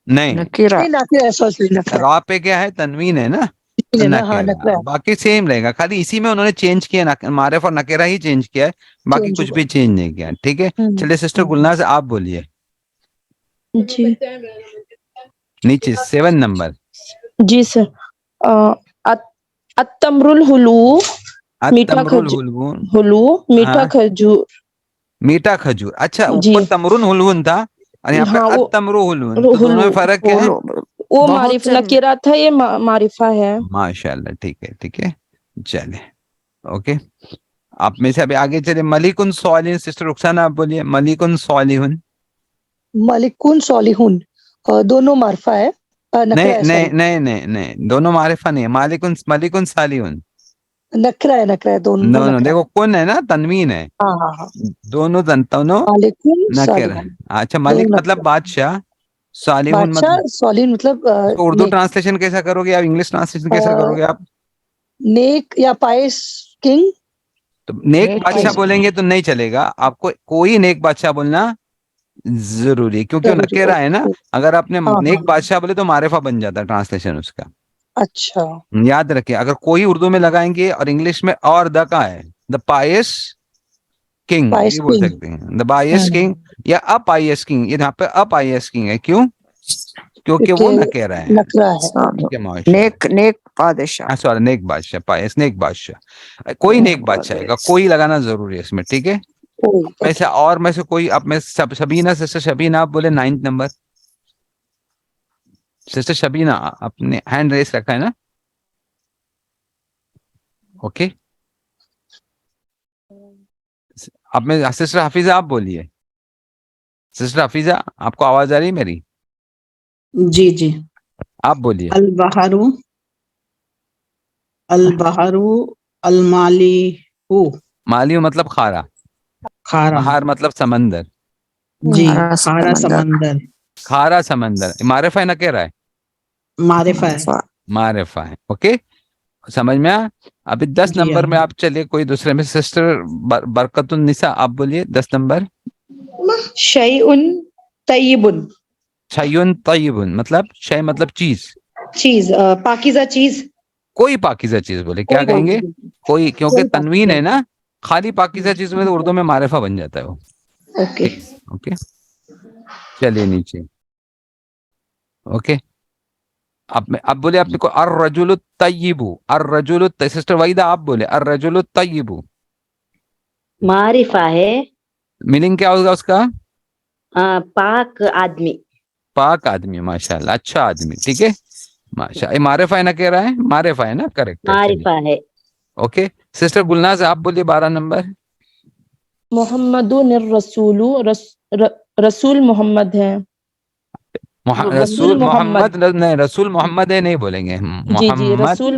نہیں, نکیرہ. نہیں نکرہ ہے, سوری نکرہ. را پہ کیا ہے؟ تنوین ہے نا, ہاں نکرہ. نکرہ. باقی سیم رہے گا, خالی اسی میں انہوں نے چینج کیا, معرفہ اور نکرہ ہی چینج کیا ہے, باقی کچھ بھی چینج نہیں کیا, ٹھیک ہے. چلیے سسٹر گلناز آپ بولیے جی نیچے 7 نمبر. جی سر. التمر الحلو, میٹھا التمر کھجور. الحلون, حلو میٹھا ہاں کھجور. میٹھا کھجور. اچھا جی اوپر تمرن حلون تھا اور یہاں پہ ہاں, وہ التمر حلون, تو دونوں میں فرق کیا ہے؟ وہ بہت معرف سے نکیرہ تھا, یہ معرفہ ہے. ماشاءاللہ, ٹھیک ہے, ٹھیک ہے. چلے اوکے, آپ میں سے ابھی آگے چلے. ملکن صالحین, سسٹر رخسانہ آپ بولیے ملکن صالحون. ملکن صالحون دونوں معرفہ ہے, نکرہ نہیں ہے, نہیں سوری نہیں نہیں نہیں, دونوں معرفہ نہیں ہے. ملکن صالحون نکرہ ہے, نکرہ ہے, دونوں دونوں نکرہ ہے. دیکھو کن ہے نا, تنوین ہے, ہاں ہاں ہاں. دونوں دونوں مالکن نکرہ ہے. صالحون اچھا ملک دونوں مطلب نکرہ. بادشاہ, صالحون بادشاہ, مطلب صالحین مطلب اس کو اردو نیک. ٹرانسلیشن کیسا کرو گے آپ, انگلش ٹرانسلیشن کیسا کرو گے آپ؟ نیک یا پائس کنگ. تو نیک نیک بادشاہ کنگ. بولیں گے تو نہیں چلے گا, آپ کو کوئی نیک بادشاہ بولنا ضروری ہے, کیونکہ وہ ضروری. نکرہ ہے نا. اگر آپ نے ہاں نیک ہاں. بادشاہ بولے تو معرفہ بن جاتا ہے ٹرانسلیشن اس کا. اچھا یاد رکھیں, اگر کوئی اردو میں لگائیں گے اور انگلش میں اور دا کا ہے, دا پائس کنگ پائس یہ بول کنگ. سکتے ہیں, دا پائس کنگ یا اپ آئی ایس کنگ. یہاں پہ اپ آئی ایس کنگ ہے, کیوں؟ کیونکہ وہ نکرہ ہے. نکرہ ہے. ٹھیک ہے, ماشاءاللہ. نیک بادشاہ. سوری نیک بادشاہ, پائس نیک بادشاہ, کوئی نیک بادشاہ ہے گا, کوئی لگانا ضروری ہے اس میں, ٹھیک ہے. ویسے اور میں سے کوئی, اب میں شبینہ, سسٹر شبینہ آپ بولے 9 نمبر. سسٹر شبینہ اپنے ہینڈ ریس رکھا ہے نا, اوکے. اب میں سسٹر حفیظہ آپ بولیے. سسٹر حفیظہ آپ کو آواز آ رہی ہے میری؟ جی جی. آپ بولیے. البحر, البحر المالی ہو. مالیو مطلب خارا, کھارا. بہار مطلب سمندر, جی کھارا کھارا سمندر. کھارا سمندر. معرفہ ہے نکرہ ہے؟ معرفہ ہے. معرفہ ہے, اوکے. سمجھ میں ابھی 10 جی نمبر میں آپ چلیے کوئی دوسرے میں. سسٹر برکت النساء آپ بولیے 10 نمبر. شیء طیب. شیء طیب مطلب شے مطلب چیز, چیز, پاکیزہ چیز. کوئی پاکیزہ چیز بولے, کیا کوئی کہیں گے؟ کوئی, کیونکہ کوئی تنوین پاکیزہ. ہے نا, خالی پاکیزہ چیز میں تو اردو میں معرفہ بن جاتا ہے وہ. اوکے. اوکے چلیے نیچے, اوکے. اب بولے آپ کو الرجل الطیب. الرجل, سسٹر وحیدہ آپ بولے الرجل الطیب. معرفہ ہے, میننگ کیا ہوگا اس کا؟ پاک آدمی. پاک آدمی, ماشاءاللہ, اچھا آدمی, ٹھیک ہے. ماشاء, معرفہ ہے نا, کہہ رہا ہے معرفہ ہے نا, کریکٹ ہے. چلیے معرفہ ہے. اوکے. سسٹر گلناز آپ بولیے 12 نمبر. محمد الرسول, رسول محمد ہے. رسول محمد نہیں, رسول محمد ہے نہیں بولیں گے, جی جی, محمد. رسول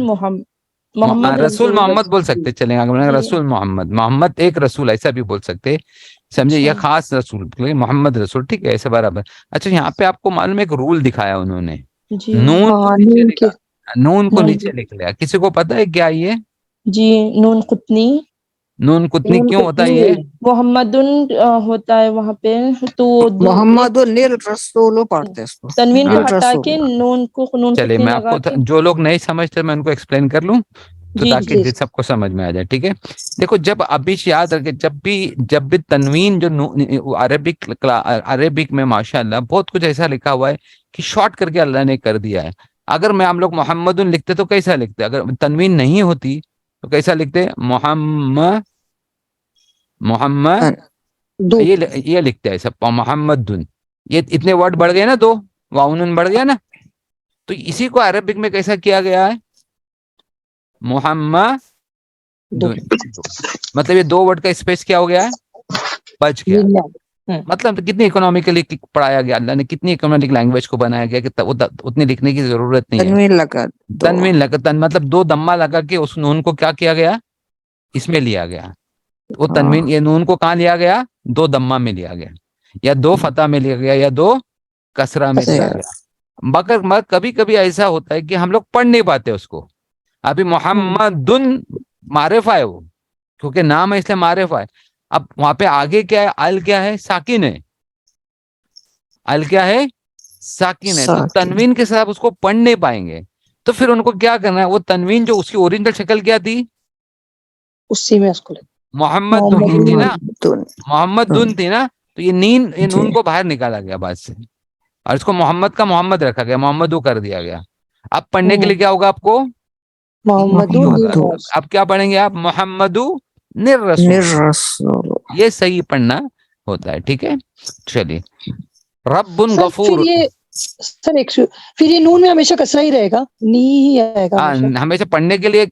محمد رسول محمد بول سکتے, چلیں گے جی. رسول محمد. محمد ایک رسول, ایسا بھی بول سکتے, سمجھے, یہ خاص رسول, محمد رسول, ٹھیک ہے, ایسے برابر. اچھا یہاں پہ آپ کو معلوم ہے ایک رول دکھایا انہوں نے, جی نون کو نیچے نون کے. لکھا, نون کو نون نیچے لکھ لیا. کسی کو پتا ہے کیا یہ جی, نون قطنی. نون کتنی کیوں ہوتا ہے یہ؟ محمد ہوتا ہے وہاں پہ, تو محمد الرسول پڑھتے اس کو, تنوین کو ہٹا الرسول. کے نون کو, نون چلیے قطنی میں آپ لگا کو, کے. جو لوگ نہیں سمجھتے میں ان کو ایکسپلین کر لوں. تو جی تاکہ سب کو سمجھ میں آ جائے. ٹھیک ہے, دیکھو جب ابھی یاد رکھے جب بھی تنوین جو عربک میں ماشاء اللہ بہت کچھ ایسا لکھا ہوا ہے کہ شارٹ کر کے اللہ نے کر دیا ہے. اگر میں ہم لوگ محمد لکھتے تو کیسا لکھتے, اگر تنوین نہیں ہوتی تو کیسا لکھتے, محمد یہ لکھتے ہیں سب محمد. یہ اتنے ورڈ بڑھ گئے نا, 2 واؤن بڑھ گیا نا, تو اسی کو عربک میں کیسا کیا گیا ہے, محمد. مطلب یہ 2 ورڈ کا اسپیس کیا ہو گیا ہے, بچ گیا. مطلب کتنی اکنامیکلی پڑھایا گیا اللہ نے, کتنی اکنامیکل لینگویج کو بنایا گیا کہ اتنی لکھنے کی ضرورت نہیں ہے. تنوین لگا مطلب 2 دمہ لگا کے اس نون کو کیا کیا گیا, اس میں لیا گیا. وہ تنوین یہ نون کو کہاں لیا گیا, 2 دمہ میں لیا گیا, یا 2 فتح میں لیا گیا, یا 2 کسرہ میں لیا گیا. مگر کبھی کبھی ایسا ہوتا ہے کہ ہم لوگ پڑھ نہیں پاتے اس کو. ابھی محمد معرفہ ہے وہ, کیونکہ نام ہے اس لیے معرفہ ہے. اب وہاں پہ آگے کیا ہے, ال کیا ہے, ساکن ہے. ال کیا ہے, ساکن ہے. تو تنوین کے ساتھ اس کو پڑھ نہیں پائیں گے, تو پھر ان کو کیا کرنا ہے, وہ تنوین جو اس کی اوریجنل شکل کیا تھی, اسی میں اس کو محمد تھی نا, محمد تھی نا, تو یہ نون کو باہر نکالا گیا بعد سے, اور اس کو محمد کا محمد رکھا گیا, محمد کر دیا گیا. اب پڑھنے کے لیے کیا ہوگا آپ کو, محمد. اب کیا پڑھیں گے آپ, محمد رسول. یہ صحیح پڑھنا ہوتا ہے. ٹھیک ہے, چلیے. رب غفور. پھر یہ نون میں ہمیشہ کسرہ ہی رہے گا, نی ہی آئے گا ہمیشہ پڑھنے کے لیے.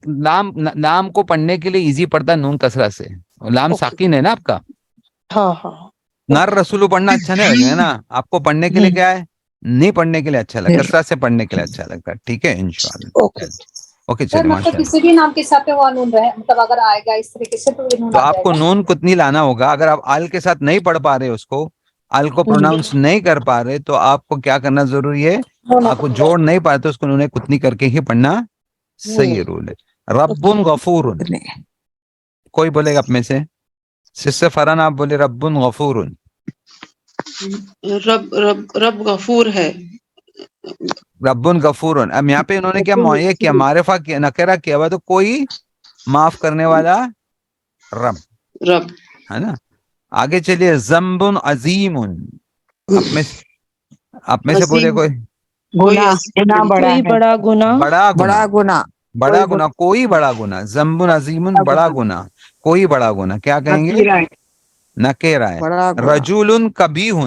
لام کو پڑھنے کے لیے ایزی پڑتا ہے نون کسرہ سے, لام ساکن ہے نا آپ کا. نر رسول پڑھنا اچھا نہیں لگے گا نا آپ کو, پڑھنے کے لیے کیا ہے, نہیں پڑھنے کے لیے اچھا لگتا ہے, کسرہ سے پڑھنے کے لیے اچھا لگتا ہے. ٹھیک ہے, انشاءاللہ. اوکے, سر چلیے. مطلب کسی بھی نام کے ساتھ وہ نون رہے, مطلب اگر آئے گا اس طریقے سے تو نون تو آ آپ جائے کو گا. نون کتنی لانا ہوگا. اگر آپ آل کے ساتھ نہیں پڑھ پا رہے اس کو, آل کو پروناؤنس نہیں کر پا رہے, تو آپ کو کیا کرنا ضروری ہے, آپ کو جوڑ نہیں پاتے اس کو انہوں نے کتنی کر کے ہی پڑھنا صحیح رول ہے. رب غفور. کوئی بولے گا آپ میں سے, سسٹر فرحان آپ بولے رب غفور. رب غفور ہے. رب غفور. اب یہاں پہ انہوں نے کیا معرفہ کیا, نکرہ کیا ہوا, تو کوئی معاف کرنے والا رب ہے نا. آگے چلیے, ذنب عظیم. آپ میں سے بولے کوئی, کوئی بڑا گناہ. بڑا گناہ, کوئی بڑا گناہ. ذنب عظیم, بڑا گناہ, کوئی بڑا گناہ. کیا کہیں گے, نکیرہ ہے. رجل کبیح.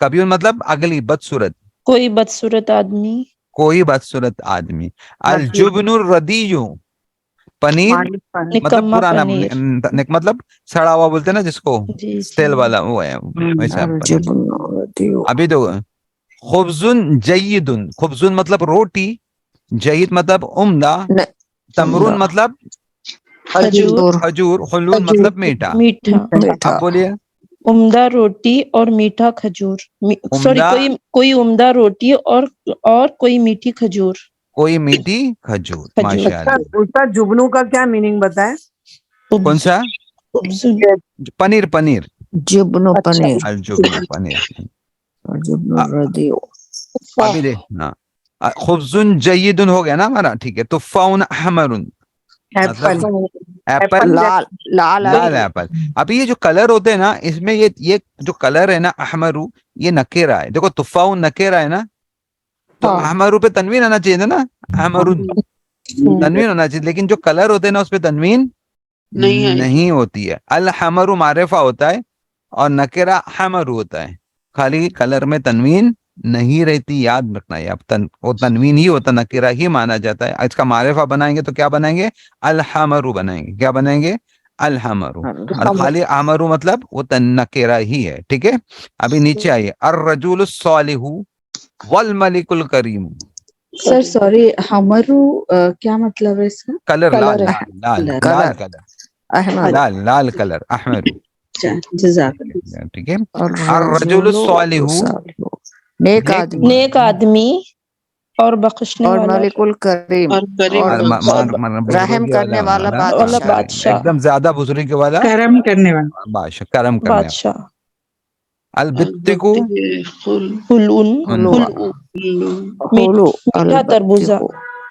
کبیح مطلب اگلی بدصورت, کوئی بدصورت آدمی. کوئی بدصورت آدمی. الجبن الردی. پنیر مطلب پرانا, مطلب سڑا ہوا بولتے نا جس کو, تیل والا, وہ ہے ویسا. ابھی تو خبز جید. خبز مطلب روٹی, جید مطلب عمدہ, تمرون مطلب کھجور, خلود مطلب میٹھا. آپ بولیے, عمدہ روٹی اور میٹھا کھجور. سوری, کوئی عمدہ روٹی اور کوئی میٹھی کھجور. کوئی میٹھی کھجور. ماشاءاللہ. جبنو کا کیا میننگ بتائیں, کون سا, پنیر. جبنو پنیر. الجبن پنیر. ابھی دیکھنا, خبز جید ہو گیا نا ہمارا. ٹھیک ہے, تفاح احمر, ایپل لال ایپل. ابھی یہ جو کلر ہوتے ہیں نا, اس میں یہ جو کلر ہے نا احمر, یہ نکیرہ ہے. دیکھو تفاح نکیرہ ہے نا, تو احمر پہ تنوین آنا چاہیے نا, احمر تنوین ہونا چاہیے, لیکن جو کلر ہوتے ہیں نا اس پہ تنوین نہیں ہوتی ہے. الحمر معرفہ ہوتا ہے اور نکیرہ حمر ہوتا ہے, خالی کلر میں تنوین نہیں رہتی. یاد رکھنا ہے, وہ تنوین ہی ہوتا, نکیرہ ہی مانا جاتا ہے. اس کا معرفہ بنائیں گے تو کیا بنائیں گے, الحمر بنائیں گے. کیا بنائیں گے, الحمر. اور خالی احمر مطلب وہ نکیرہ ہی ہے. ٹھیک ہے, ابھی نیچے آئیے. الرجل الصالح والملک الکریم. سر سوری, ہمرو کیا مطلب ہے اس کا, کلر, لال کلر, احمر. ٹھیک ہے. الرجل الصالح, نیک آدمی اور بخشنے والا, ملک الکریم, رحم کرنے والا بادشاہ, ایک دم زیادہ بزرگی والا, کرم کرنے والا بادشاہ, کرم کرنے بادشاہ. البتکو, میٹھا تربوزہ.